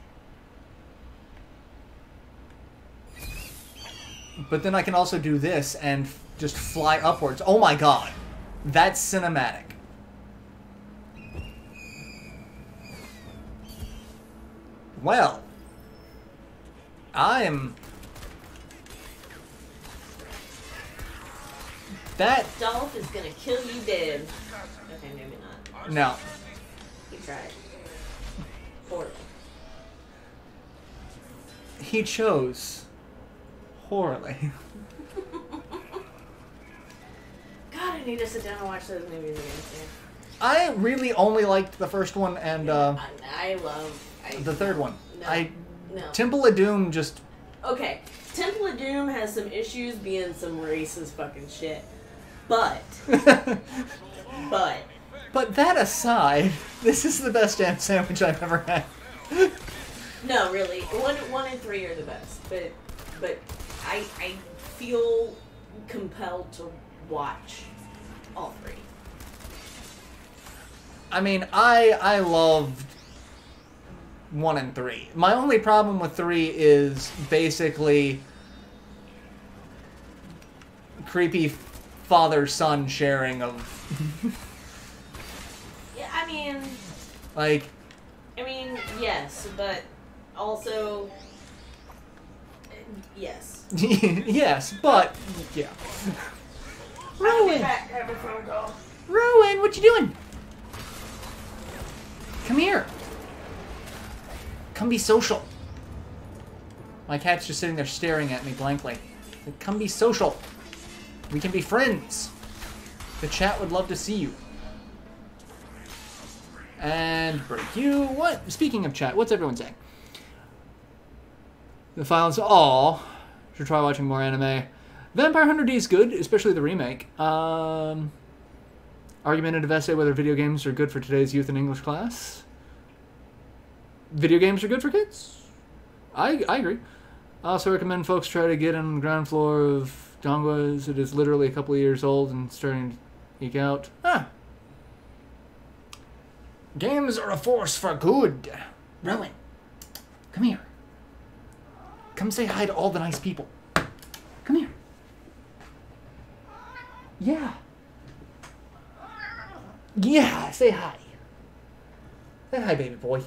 but then I can also do this and just fly upwards. Oh my god. That's cinematic. Well. I'm... that... Dolph is gonna kill you dead. Okay, maybe not. No. He tried. Poorly. He chose poorly. God, I need to sit down and watch those movies again soon. I really only liked the first one and I love the third one. No. Temple of Doom just... okay, Temple of Doom has some issues being some racist fucking shit. But But that aside, this is the best jam sandwich I've ever had. no, really, one and three are the best. But I feel compelled to watch all three. I mean, I loved 1 and 3. My only problem with 3 is basically creepy father-son sharing of... yeah, I mean... like... I mean, yes, but also... yes. yes, but... yeah. I'll be back. Have a phone call. Rowan, what you doing? Come here. Come be social. My cat's just sitting there staring at me blankly. Come be social. We can be friends. The chat would love to see you. And break you. What? Speaking of chat, what's everyone saying? The files. Aw. Should try watching more anime. Vampire Hunter D is good, especially the remake. Argumentative essay whether video games are good for today's youth in English class. Video games are good for kids. I agree. I also recommend folks try to get on the ground floor of Donggua's. It is literally a couple of years old and starting to eke out. Ah. Games are a force for good. Rowan, come here. Come say hi to all the nice people. Come here. Yeah. Yeah, say hi. Say hi, baby boy.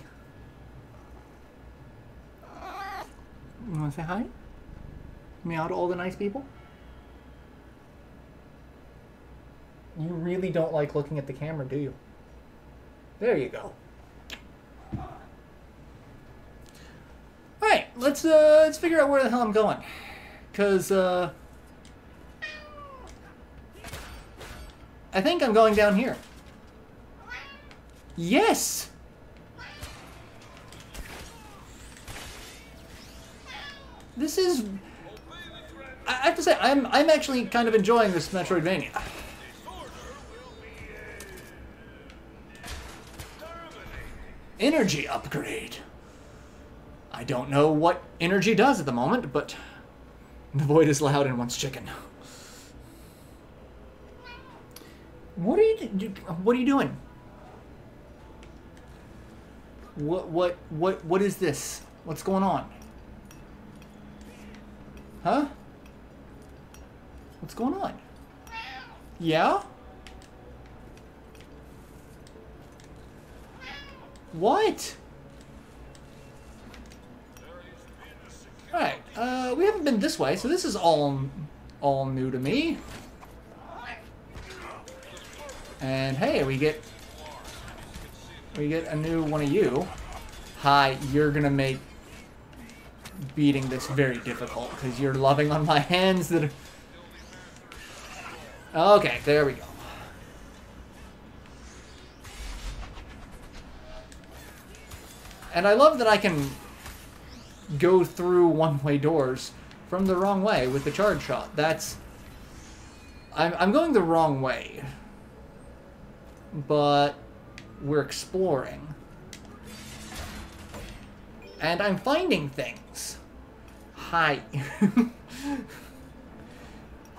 You want to say hi? Meow to all the nice people? You really don't like looking at the camera, do you? There you go. Alright, let's figure out where the hell I'm going. Cause I think I'm going down here. Yes! This is... I have to say, I'm actually kind of enjoying this Metroidvania. Energy upgrade. I don't know what energy does at the moment, but the void is loud and wants chicken. What are you doing? What is this? What's going on? Huh? What's going on? Yeah? What? Alright, we haven't been this way, so this is all new to me. And hey, we get a new one of you. Hi, you're gonna make beating this very difficult because you're loving on my hands that are... Okay, there we go. And I love that I can go through one-way doors from the wrong way with the charge shot. That's... I'm going the wrong way. But we're exploring. And I'm finding things. Hi.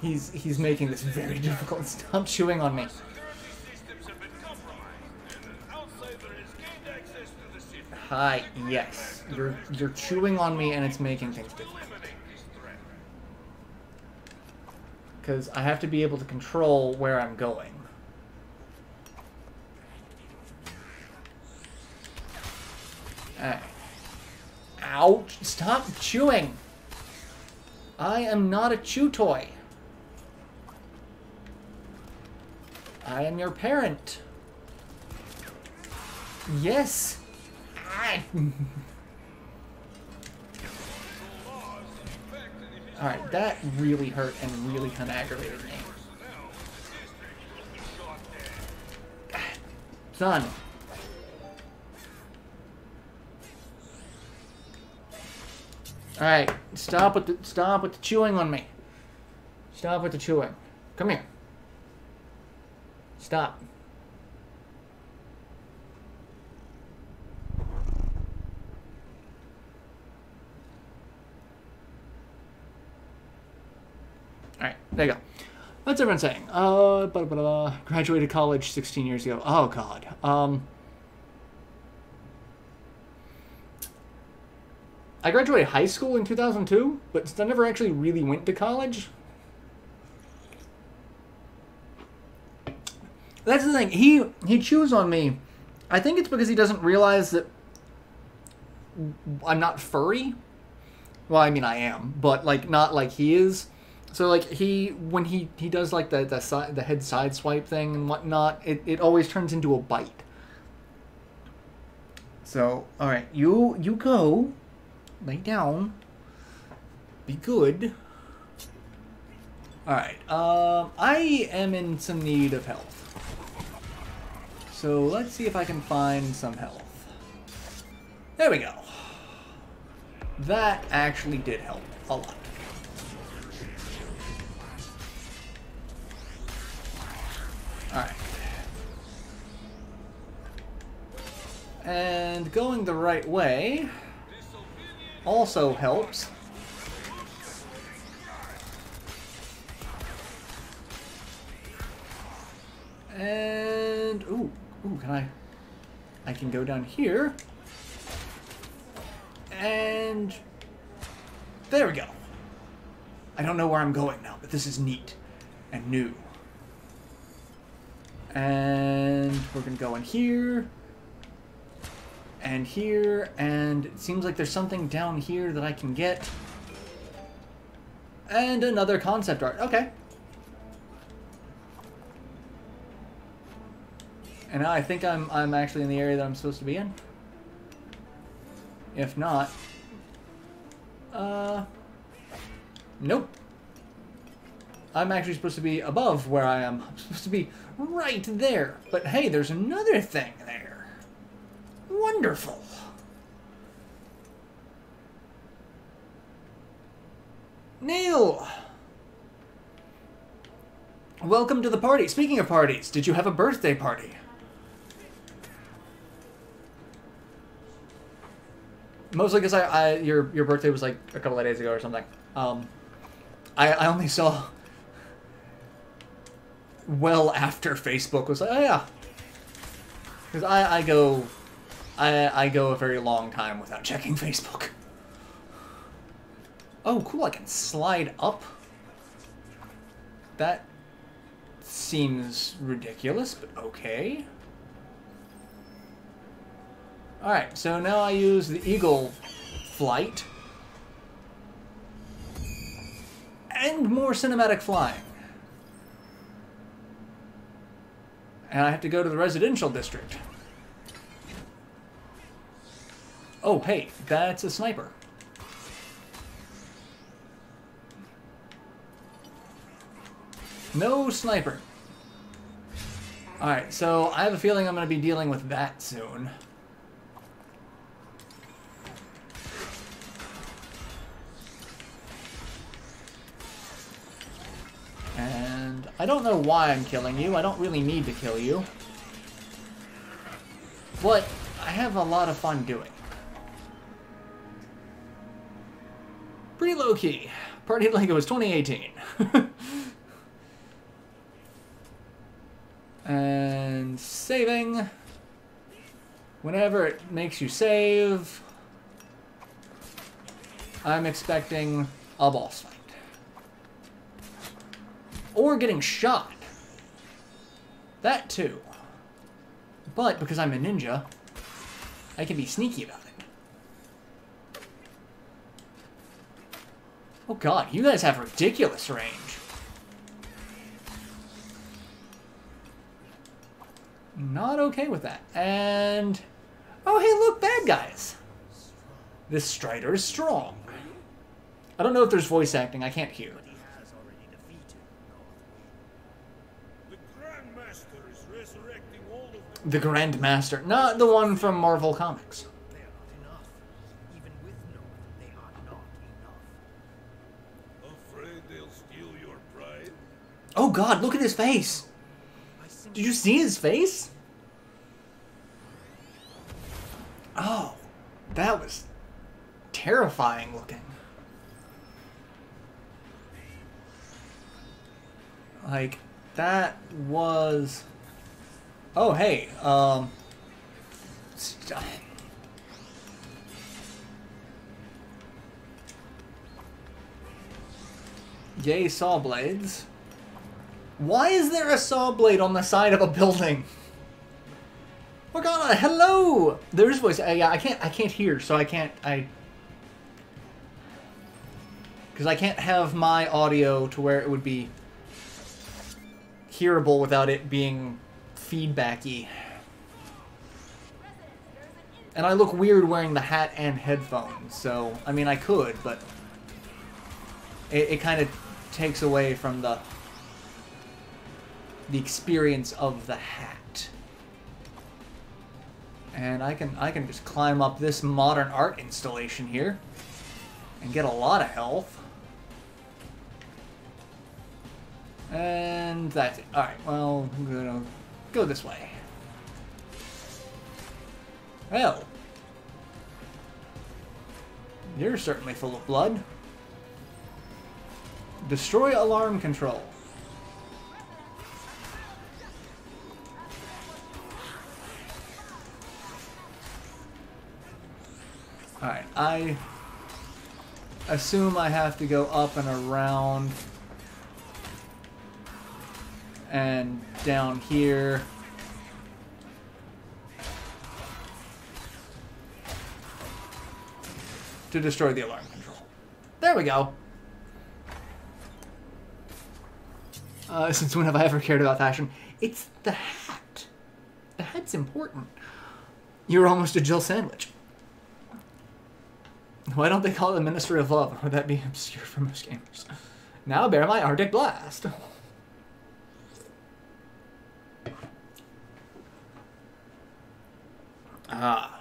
He's making this very difficult. Stop chewing on me. Hi, yes. You're chewing on me and it's making things difficult. Because I have to be able to control where I'm going. Alright. Ouch! Stop chewing! I am not a chew toy. I am your parent. Yes! Alright, that really hurt and really kind of aggravated me. Son. Alright, stop with the chewing on me. Stop with the chewing. Come here. Stop. Alright, there you go. What's everyone saying? Graduated college 16 years ago. Oh, God. I graduated high school in 2002, but I never actually really went to college. That's the thing. He chews on me. I think it's because he doesn't realize that I'm not furry. Well, I mean, I am, but like not like he is. So like when he does like the head side swipe thing and whatnot, it always turns into a bite. So, alright, you go. Lay down. Be good. Alright, I am in some need of health. So let's see if I can find some health. There we go. That actually did help a lot. Alright. And going the right way also helps. And ooh, can I can go down here. And there we go. I don't know where I'm going now, but this is neat and new. And we're gonna go in here and here, and it seems like there's something down here that I can get. And another concept art. Okay. And now I think I'm actually in the area that I'm supposed to be in. If not, nope. I'm actually supposed to be above where I am. I'm supposed to be right there. But hey, there's another thing there. Wonderful. Neil! Welcome to the party. Speaking of parties, did you have a birthday party? Mostly because your birthday was like a couple of days ago or something. I only saw well after Facebook was like, oh yeah, because I go a very long time without checking Facebook. Oh cool, I can slide up. That seems ridiculous, but okay. Alright, so now I use the eagle flight. And more cinematic flying. And I have to go to the residential district. Oh, hey, that's a sniper. No sniper. Alright, so I have a feeling I'm going to be dealing with that soon. And I don't know why I'm killing you. I don't really need to kill you. But I have a lot of fun doing. Pretty low-key. Partied like it was 2018. And saving. Whenever it makes you save, I'm expecting a boss fight. Or getting shot. That too. But because I'm a ninja, I can be sneaky about it. Oh god, you guys have ridiculous range. Not okay with that. And oh hey look, bad guys. This Strider is strong. I don't know if there's voice acting, I can't hear. The Grandmaster, not the one from Marvel Comics. They are not enough. Even with Noah, they are not enough. Afraid they'll steal your pride? Oh god, look at his face! Did you see his face? Oh, that was terrifying looking. Like, that was... Oh, hey, yay, saw blades. Why is there a saw blade on the side of a building? Oh god, hello! There's voice. Yeah, I can't hear, so I can't. Because I can't have my audio to where it would be hearable without it being feedbacky. And I look weird wearing the hat and headphones, so, I mean, I could, but it kind of takes away from the experience of the hat. And I can just climb up this modern art installation here and get a lot of health. And that's it. Alright, well, I'm gonna go this way. Well, you're certainly full of blood. Destroy alarm control. Alright, I assume I have to go up and around and down here. To destroy the alarm control. There we go. Since when have I ever cared about fashion? It's the hat. The hat's important. You're almost a Jill sandwich. Why don't they call it the Ministry of Love? Would that be obscure for most gamers? Now bear my Arctic Blast. Ah.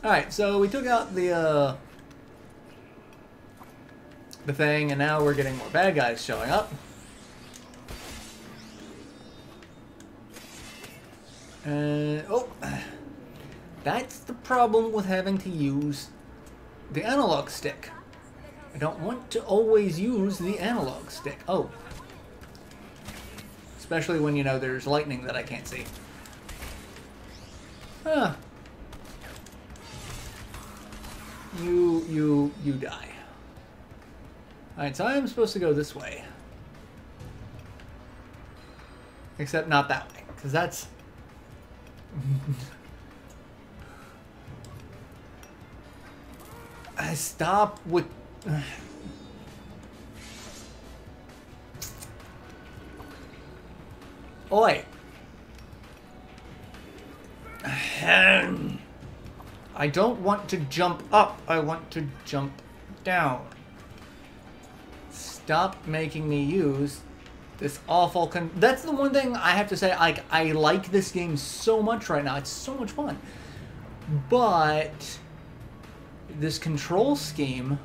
Alright, so we took out the thing, and now we're getting more bad guys showing up. Oh, that's the problem with having to use the analog stick. I don't want to always use the analog stick. Oh. Especially when, you know, there's lightning that I can't see. Huh. You die. Alright, so I'm supposed to go this way. Except not that way, because that's... I stop with... Oi! I don't want to jump up, I want to jump down. Stop making me use this awful that's the one thing I have to say, I like this game so much right now. It's so much fun. But this control scheme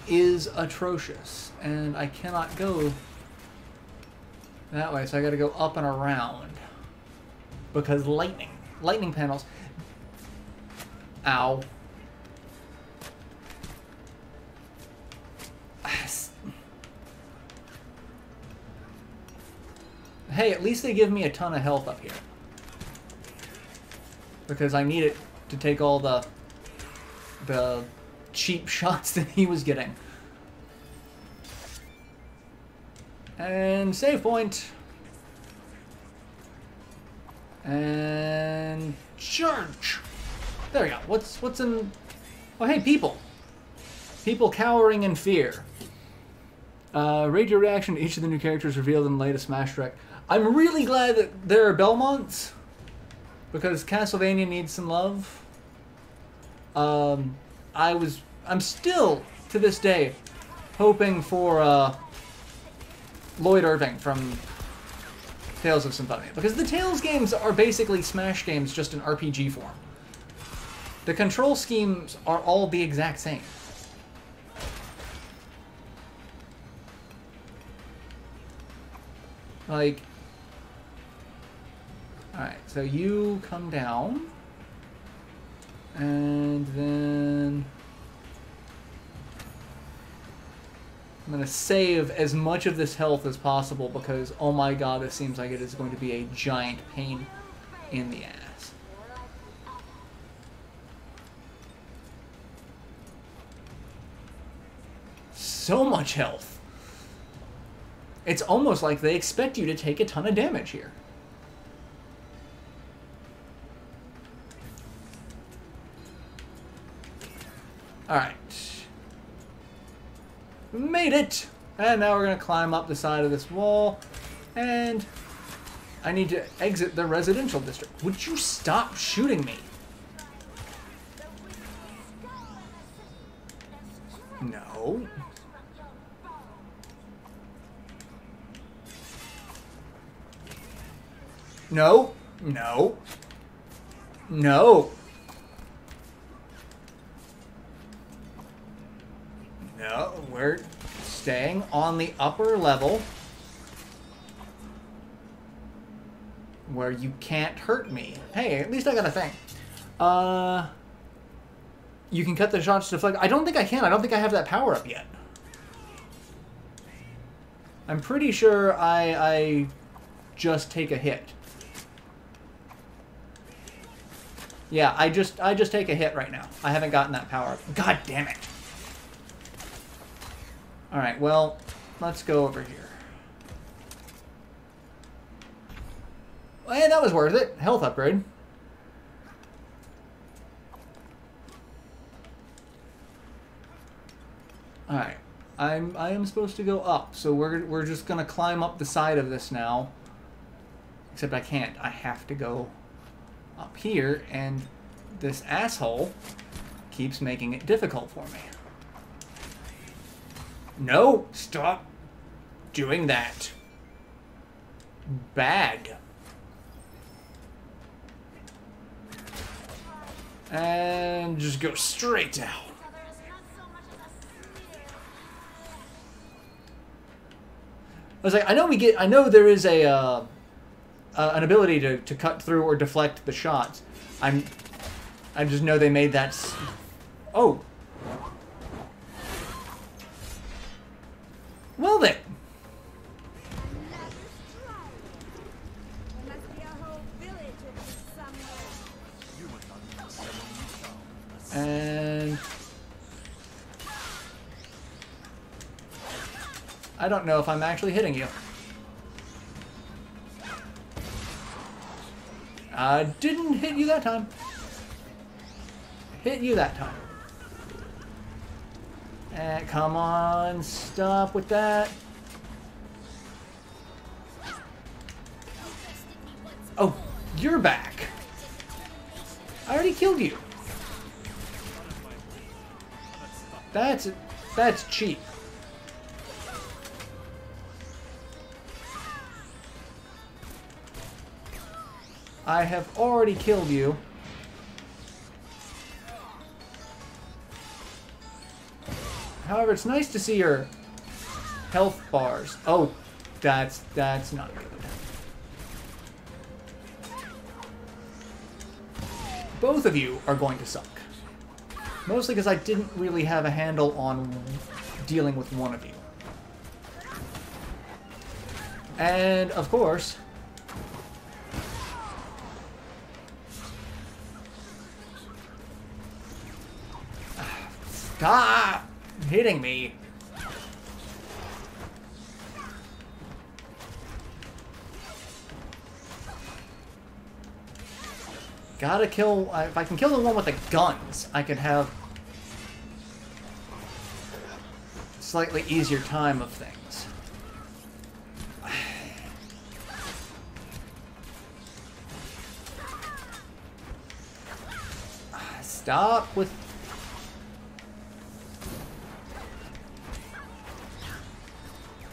is atrocious, and I cannot go that way, so I gotta go up and around. Because lightning panels. Ow. Hey, at least they give me a ton of health up here. Because I need it to take all the cheap shots that he was getting. And save point. And charge. There we go. What's in... Oh, hey, people. People cowering in fear. Rate your reaction to each of the new characters revealed in the latest Smash Direct. I'm really glad that there are Belmonts, because Castlevania needs some love. I'm still, to this day, hoping for Lloyd Irving from Tales of Symphonia, because the Tales games are basically Smash games just in RPG form. The control schemes are all the exact same. Like, alright, so you come down, and then I'm going to save as much of this health as possible because, oh my god, this seems like it is going to be a giant pain in the ass. So much health. It's almost like they expect you to take a ton of damage here. Alright. Made it! And now we're going to climb up the side of this wall. And I need to exit the residential district. Would you stop shooting me? No. No. No. No. No, we're staying on the upper level where you can't hurt me. Hey, at least I got a thing. You can cut the shots to deflect. I don't think I can. I don't think I have that power up yet. I'm pretty sure I just take a hit. Yeah, I just take a hit right now. I haven't gotten that power up. God damn it. Alright, well, let's go over here. Hey, that was worth it. Health upgrade. Alright. I am supposed to go up, so we're just gonna climb up the side of this now. Except I can't. I have to go up here, and this asshole keeps making it difficult for me. No! Stop doing that. Bad. And just go straight down. I was like, I know there is a an ability to cut through or deflect the shots. I just know they made that. Oh. Well then. And I don't know if I'm actually hitting you. I didn't hit you that time. Hit you that time. Come on, stop with that. Oh, you're back. I already killed you. That's cheap. I have already killed you. However, it's nice to see your health bars. Oh, that's not good. Both of you are going to suck. Mostly because I didn't really have a handle on dealing with one of you. And, of course, stop hitting me. Gotta kill... if I can kill the one with the guns, I could have a slightly easier time of things. Stop with...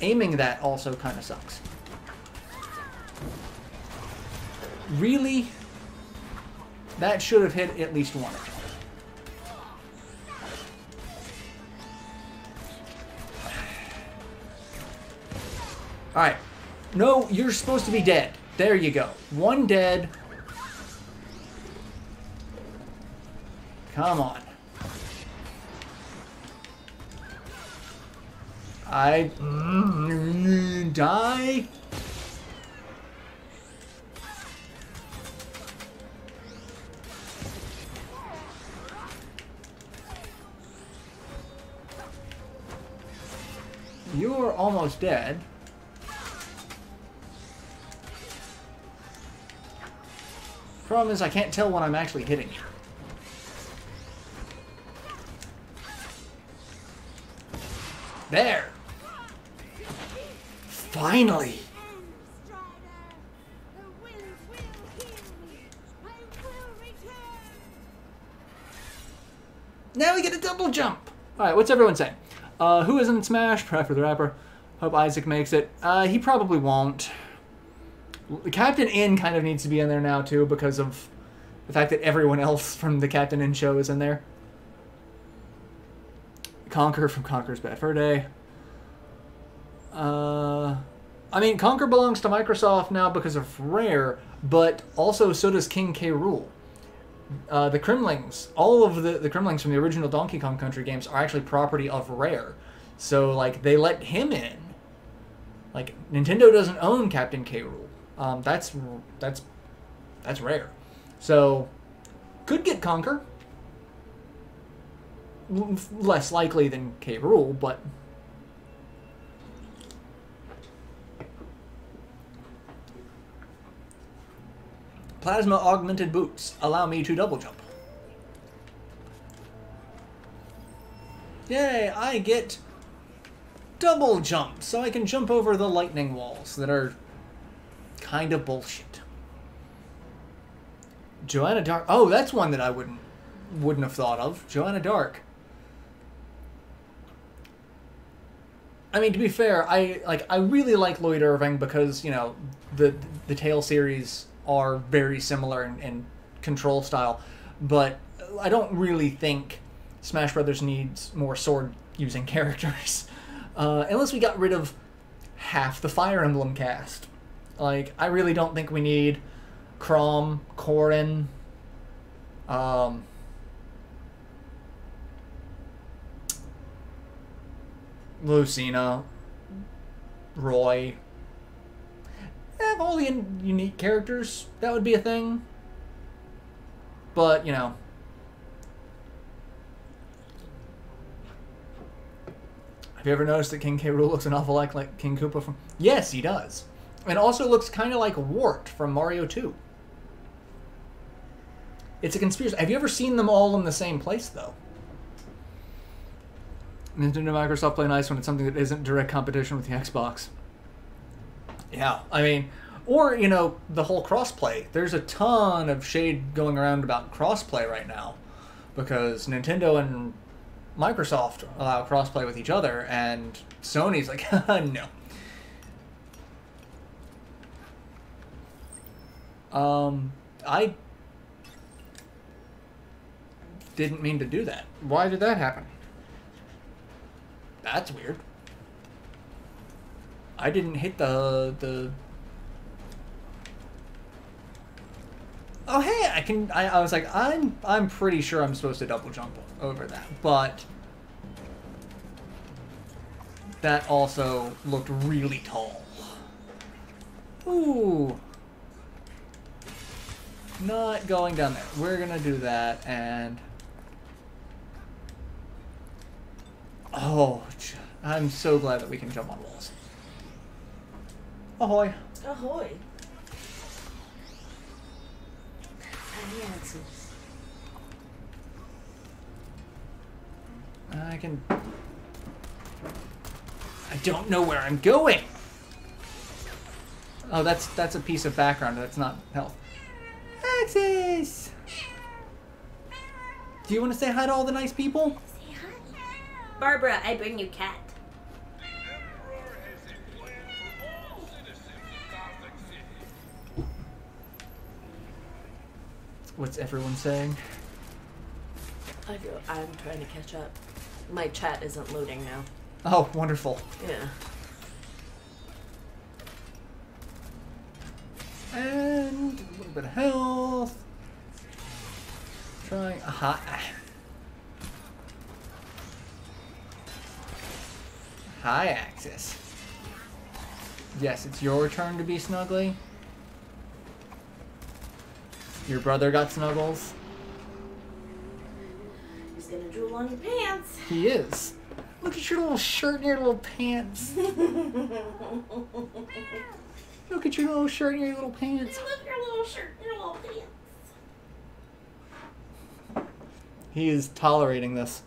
aiming that also kind of sucks. Really? That should have hit at least one of them. Alright. No, you're supposed to be dead. There you go. One dead. Come on. Die. You're almost dead. Problem is, I can't tell when I'm actually hitting you. There! Finally! Now we get a double jump. All right, what's everyone saying? Who isn't in Smash? Try for the rapper. Hope Isaac makes it. He probably won't. Captain N kind of needs to be in there now, too, because of the fact that everyone else from the Captain N show is in there. Conker from Conker's Bad Fur Day. I mean, Conker belongs to Microsoft now because of Rare, but also so does King K. Rool. The Kremlings, all of the Kremlings from the original Donkey Kong Country games are actually property of Rare. So, like, they let him in. Like, Nintendo doesn't own Captain K. Rool. That's Rare. So, could get Conker. Less likely than K. Rool, but... Plasma augmented boots allow me to double jump. Yay, I get double jump, so I can jump over the lightning walls that are kind of bullshit. Joanna Dark. Oh, that's one that I wouldn't have thought of. Joanna Dark. I mean, to be fair, I really like Lloyd Irving because, you know, the Tale series are very similar in control style, but I don't really think Smash Brothers needs more sword-using characters. Unless we got rid of half the Fire Emblem cast. Like, I really don't think we need Chrom, Corrin, Lucina, Roy. Have all the unique characters. That would be a thing. But, you know. Have you ever noticed that King K. Rool looks an awful lot like King Koopa from... Yes, he does. And also looks kind of like Wart from Mario 2. It's a conspiracy. Have you ever seen them all in the same place, though? Nintendo and Microsoft play nice when it's something that isn't direct competition with the Xbox. Yeah, I mean, or, you know, the whole crossplay. There's a ton of shade going around about crossplay right now because Nintendo and Microsoft allow crossplay with each other, and Sony's like, no. I didn't mean to do that. Why did that happen? That's weird. I didn't hit the... Oh, hey, I was like, I'm pretty sure I'm supposed to double jump over that, but that also looked really tall. Ooh. Not going down there. We're gonna do that, and... Oh, I'm so glad that we can jump on walls. Ahoy. Ahoy. I don't know where I'm going. Oh, that's a piece of background. That's not health. Axis! Do you want to say hi to all the nice people? Say hi. Barbara, I bring you cat. The Emperor has a plan for all citizens of Gothic City. What's everyone saying? I'm trying to catch up. My chat isn't loading now. Oh, wonderful. Yeah. And a little bit of health. Trying. Aha. Hi, Axis. Yes, it's your turn to be snuggly. Your brother got snuggles. He's gonna drool on your pants. He is. Look at your little shirt and your little pants. Look at your little shirt and your little pants. I love your little shirt and your little pants. He is tolerating this.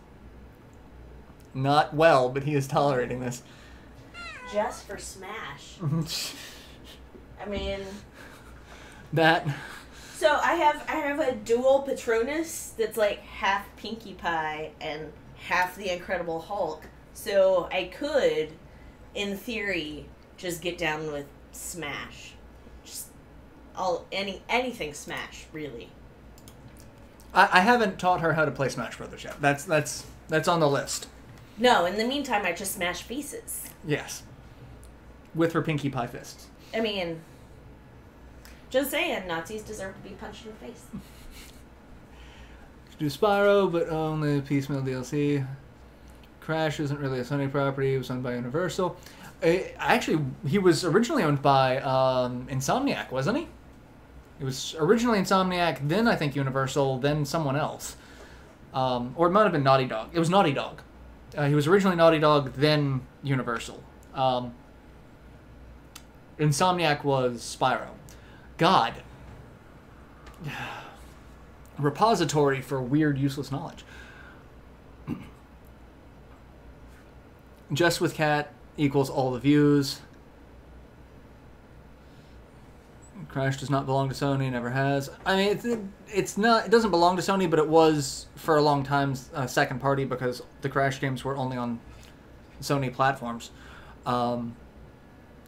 Not well, but he is tolerating this. Just for Smash. I mean... That... So I have a dual Patronus that's like half Pinkie Pie and half the Incredible Hulk. So I could, in theory, just get down with Smash. Just anything Smash, really. I haven't taught her how to play Smash Brothers yet. That's on the list. No, in the meantime, I just smash faces. Yes. With her Pinkie Pie fists. I mean, just saying, Nazis deserve to be punched in the face. Do Spyro, but only piecemeal DLC. Crash isn't really a Sony property. It was owned by Universal. Actually, he was originally owned by Insomniac, wasn't he? It was originally Insomniac, then I think Universal, then someone else. Or it might have been Naughty Dog. It was Naughty Dog. He was originally Naughty Dog, then Universal. Insomniac was Spyro. God. Repository for weird, useless knowledge. Just with Cat equals all the views. Crash does not belong to Sony, never has. I mean, it's not. It doesn't belong to Sony, but it was for a long time second party because the Crash games were only on Sony platforms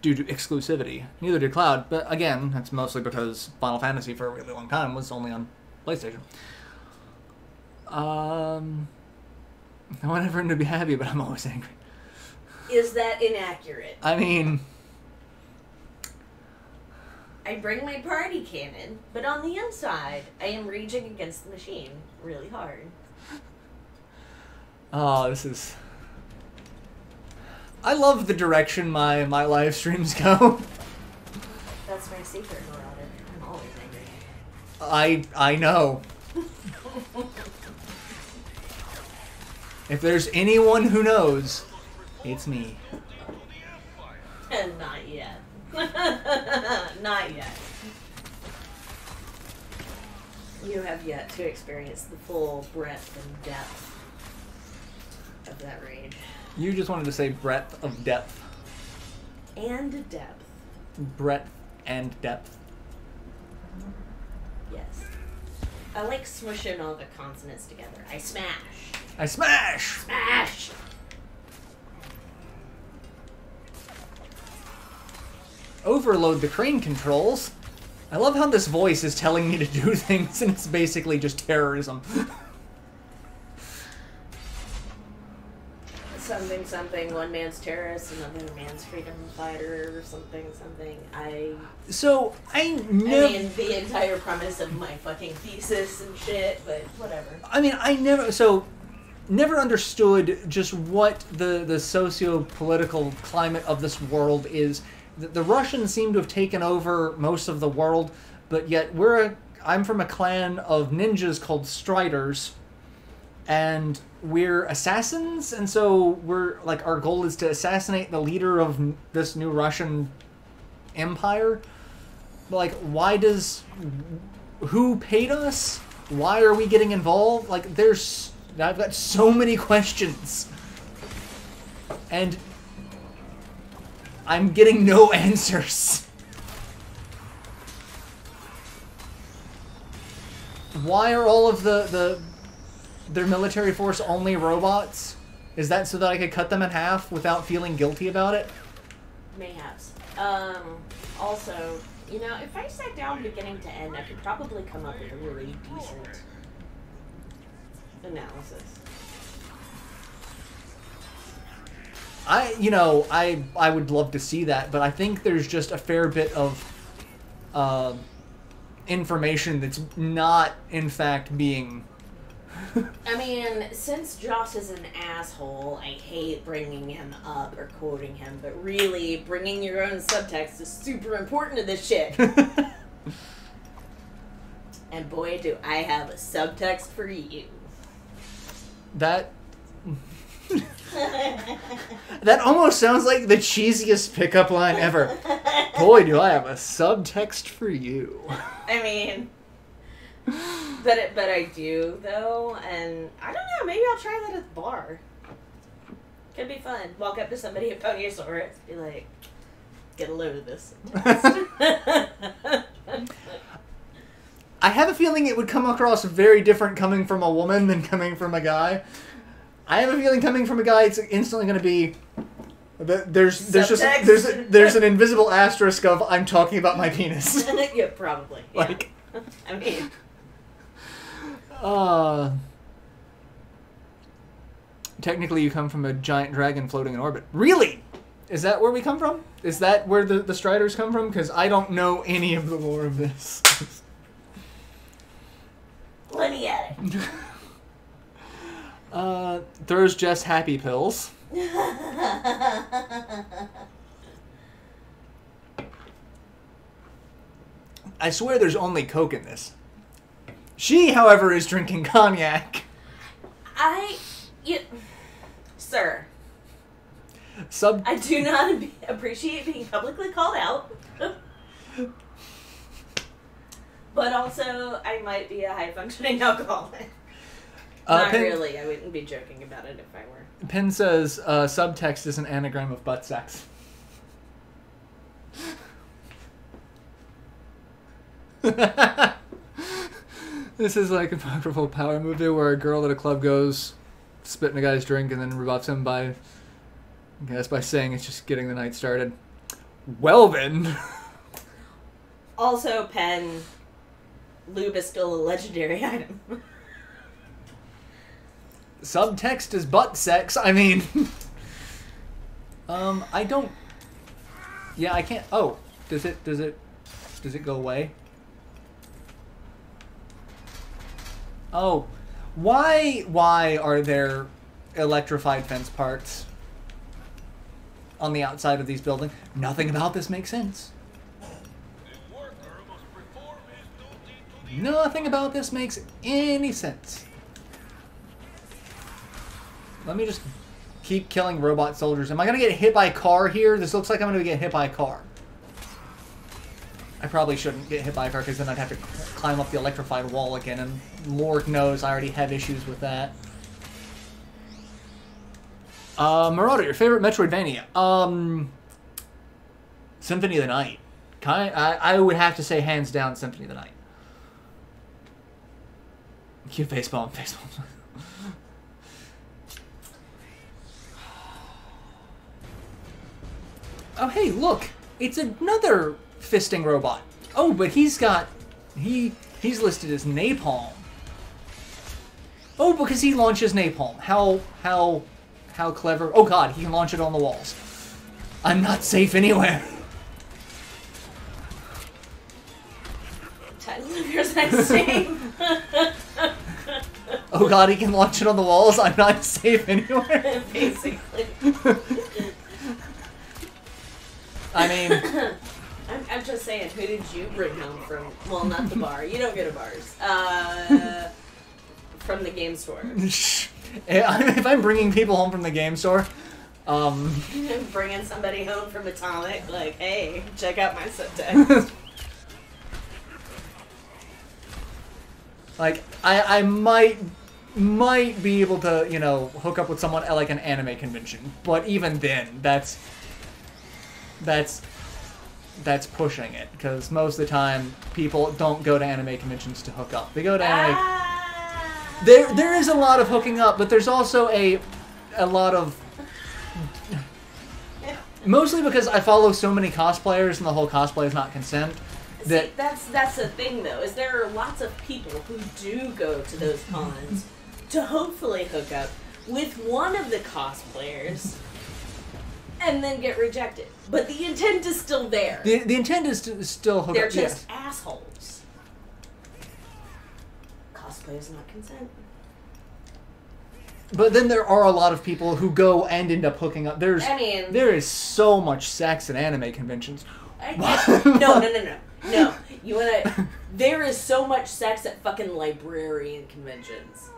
due to exclusivity. Neither did Cloud, but again, that's mostly because Final Fantasy for a really long time was only on PlayStation. I want everyone to be happy, but I'm always angry. Is that inaccurate? I mean, I bring my party cannon, but on the inside, I am raging against the machine really hard. oh, this is... I love the direction my live streams go. That's my secret, Marauder. I'm always angry. I know. If there's anyone who knows, it's me. And not yet. Not yet. You have yet to experience the full breadth and depth of that rage. You just wanted to say breadth of depth. And depth. Breadth and depth. Yes. I like smushing all the consonants together. I smash. I smash! Smash! Overload the crane controls. I love how this voice is telling me to do things and it's basically just terrorism. Something, something, one man's terrorist, another man's freedom fighter, or something, something. I mean, the entire premise of my fucking thesis and shit, but whatever. I mean, never understood just what the socio-political climate of this world is. The Russians seem to have taken over most of the world, but yet I'm from a clan of ninjas called Striders, and we're assassins, and so we're like, our goal is to assassinate the leader of this new Russian empire. But like, who paid us? Why are we getting involved? Like, I've got so many questions. And I'm getting no answers. Why are all of their military force only robots? Is that so that I could cut them in half without feeling guilty about it? Mayhaps. Also, you know, if I sat down beginning to end, I could probably come up with a really decent analysis. I would love to see that, but I think there's just a fair bit of information that's not, in fact, being... I mean, since Joss is an asshole, I hate bringing him up or quoting him, but really, bringing your own subtext is super important to this shit. And boy, do I have a subtext for you. That almost sounds like the cheesiest pickup line ever. Boy, do I have a subtext for you. I mean, but I do though, and I don't know. Maybe I'll try that at the bar. Could be fun. Walk up to somebody at Ponyosaurus, be like, "Get a load of this." I have a feeling it would come across very different coming from a woman than coming from a guy. I have a feeling coming from a guy, it's instantly going to be... There's an invisible asterisk of I'm talking about my penis. Yeah, probably. Yeah. Like, I mean, technically you come from a giant dragon floating in orbit. Really? Is that where we come from? Is that where the Striders come from? Because I don't know any of the lore of this. plenty at it. Throws Jess happy pills. I swear there's only Coke in this. She, however, is drinking cognac. Sir, Sub. I do not appreciate being publicly called out. But also, I might be a high-functioning alcoholic. Not really. I wouldn't be joking about it if I were. Pin says subtext is an anagram of butt sex. This is like a powerful power movie where a girl at a club goes, spit in a guy's drink, and then rebuffs him by, I guess, by saying it's just getting the night started. Well then. Also, Pen, lube is still a legendary item. Subtext is butt sex. I mean, I don't. Yeah, I can't. Oh, does it go away? Oh, why are there electrified fence parts on the outside of these buildings? Nothing about this makes sense. The worker must perform his duty to the Nothing about this makes any sense. Let me just keep killing robot soldiers. Am I going to get hit by a car here? This looks like I'm going to get hit by a car. I probably shouldn't get hit by a car because then I'd have to climb up the electrified wall again, and Lord knows I already have issues with that. Marauder, your favorite Metroidvania? Symphony of the Night. I would have to say hands down Symphony of the Night. Cute facepalm. Oh, hey, look! It's another fisting robot. Oh, but he's got... He's listed as napalm. Oh, because he launches napalm. How clever. Oh, God, he can launch it on the walls. I'm not safe anywhere. Title of yours next name. Oh, God, he can launch it on the walls. I'm not safe anywhere. Basically. I mean... I'm just saying, who did you bring home from? Well, not the bar. You don't go to bars. From the game store. If I'm bringing people home from the game store, Bringing somebody home from Atomic, like, hey, check out my subtext. like, I might be able to, you know, hook up with someone at, like, an anime convention. But even then, that's pushing it, because most of the time people don't go to anime conventions to hook up. They go to anime. There is a lot of hooking up, but there's also a lot of, mostly because I follow so many cosplayers and the whole cosplay is not consent. See, that's the thing though, is there are lots of people who do go to those cons to hopefully hook up with one of the cosplayers. And then get rejected. But the intent is still there. The intent is to still hook They're up. just Yes. assholes. Cosplay is not consent. But then there are a lot of people who go and end up hooking up. There is so much sex at anime conventions. No. You wanna... There is so much sex at fucking librarian conventions.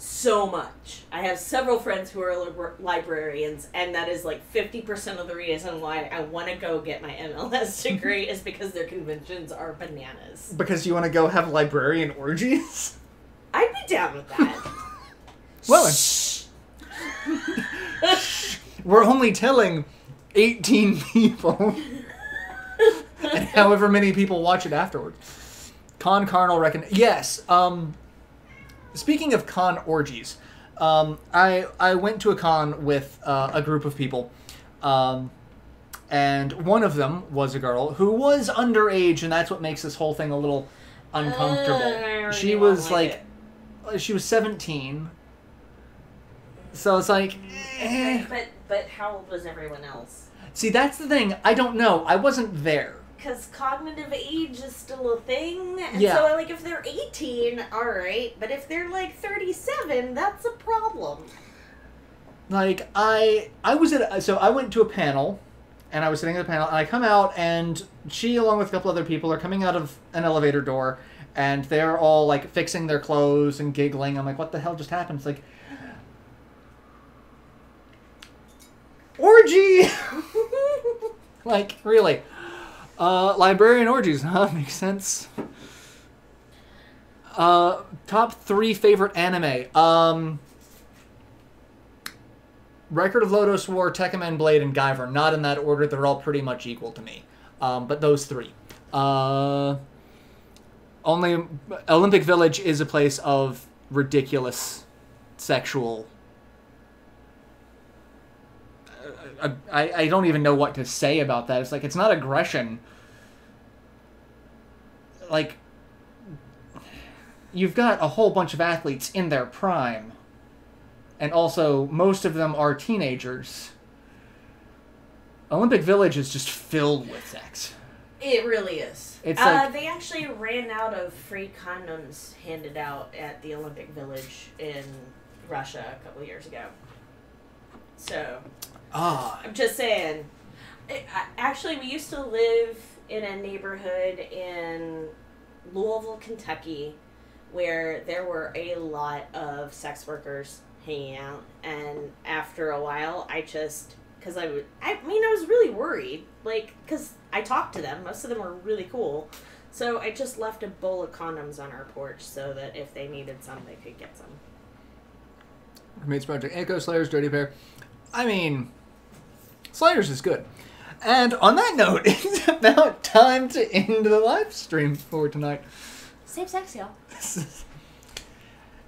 So much. I have several friends who are librarians, and that is like 50% of the reason why I want to go get my MLS degree is because their conventions are bananas. Because you want to go have librarian orgies? I'd be down with that. Well, we're only telling 18 people. And however many people watch it afterwards. Carnal reckon. Yes. Speaking of con orgies, I went to a con with a group of people, and one of them was a girl who was underage, and that's what makes this whole thing a little uncomfortable. She was she was 17, so it's like, eh. But how old was everyone else? See, that's the thing. I don't know. I wasn't there. Because cognitive age is still a thing. And Yeah. so, like, if they're 18, alright. But if they're, like, 37, that's a problem. Like, I was at... So I went to a panel, and I was sitting at the panel, and I come out, and she, along with a couple other people, are coming out of an elevator door, and they're all, like, fixing their clothes and giggling. I'm like, what the hell just happened? It's like... Orgy! Like, really. Librarian orgies, huh? Makes sense. Top 3 favorite anime. Record of Lodoss War, Tekkaman Blade, and Guyver. Not in that order. They're all pretty much equal to me. But those 3. Only Olympic Village is a place of ridiculous sexual... I don't even know what to say about that. It's like, it's not aggression. Like, you've got a whole bunch of athletes in their prime. And also, most of them are teenagers. Olympic Village is just filled with sex. It really is. It's like, they actually ran out of free condoms handed out at the Olympic Village in Russia a couple years ago. So... I'm just saying. Actually, we used to live in a neighborhood in Louisville, Kentucky, where there were a lot of sex workers hanging out. And after a while, I was really worried. Like, because I talked to them. Most of them were really cool. So I just left a bowl of condoms on our porch so that if they needed some, they could get some. Roommates Project Echo, Slayers, Dirty Pair. I mean, Slayers is good. And on that note, it's about time to end the live stream for tonight. Safe sex, y'all.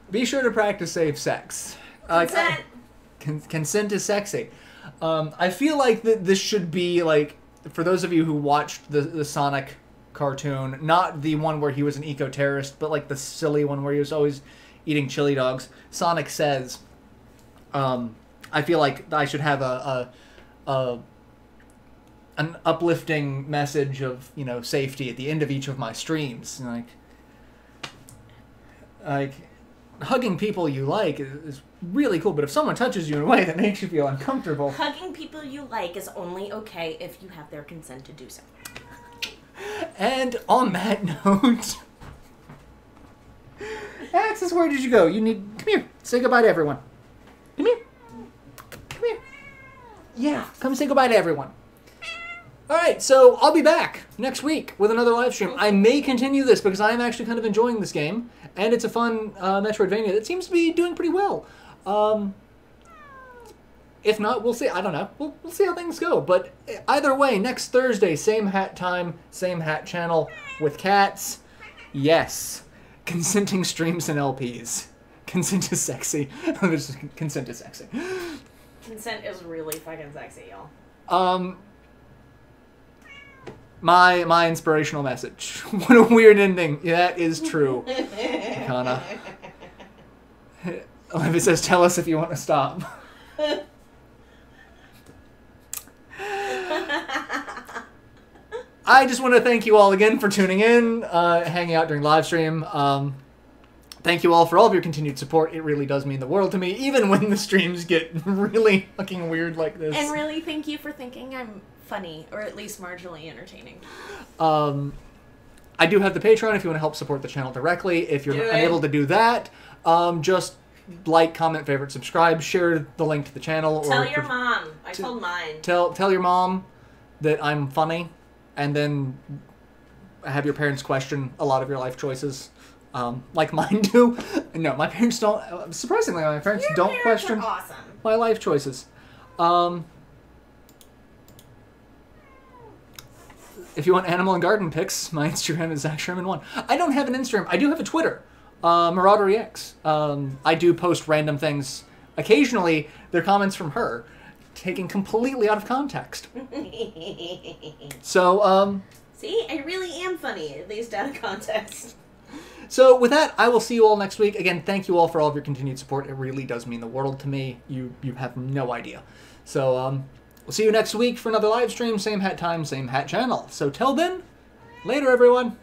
Be sure to practice safe sex. Consent. Consent is sexy. I feel like this should be, like, for those of you who watched the Sonic cartoon, not the one where he was an eco-terrorist, but like the silly one where he was always eating chili dogs. Sonic says... I feel like I should have an uplifting message of, you know, safety at the end of each of my streams. Like hugging people you like is really cool, but if someone touches you in a way that makes you feel uncomfortable... Hugging people you like is only okay if you have their consent to do so. And on that note... Axis, where did you go? Come here. Say goodbye to everyone. Come here. Come here. Yeah, come say goodbye to everyone. Alright, so I'll be back next week with another live stream. I may continue this because I'm actually kind of enjoying this game. And it's a fun Metroidvania that seems to be doing pretty well. If not, we'll see. I don't know. We'll see how things go. But either way, next Thursday, same hat time, same hat channel with cats. Yes. Consenting streams and LPs. Consent is sexy. Consent is sexy. Consent is really fucking sexy, y'all. My inspirational message. What a weird ending. Yeah, that is true. Kana. Olivia says, tell us if you want to stop. I just want to thank you all again for tuning in, hanging out during live stream. Thank you all for all of your continued support. It really does mean the world to me, even when the streams get really fucking weird like this. And really thank you for thinking I'm funny, or at least marginally entertaining. I do have the Patreon if you want to help support the channel directly. If you're unable to do that, just like, comment, favorite, subscribe, share the link to the channel. Tell your mom. I told mine. Tell your mom that I'm funny, and then have your parents question a lot of your life choices. Like mine do. No, my parents don't. Surprisingly, my parents don't question awesome. my life choices. If you want animal and garden pics, my Instagram is ZachSherman1. I don't have an Instagram. I do have a Twitter, MarauderEX. I do post random things. Occasionally, they're comments from her, taken completely out of context. So, See, I really am funny, at least out of context. So with that, I will see you all next week. Again, thank you all for all of your continued support. It really does mean the world to me. You have no idea. So we'll see you next week for another live stream. Same hat time, same hat channel. So till then, later everyone.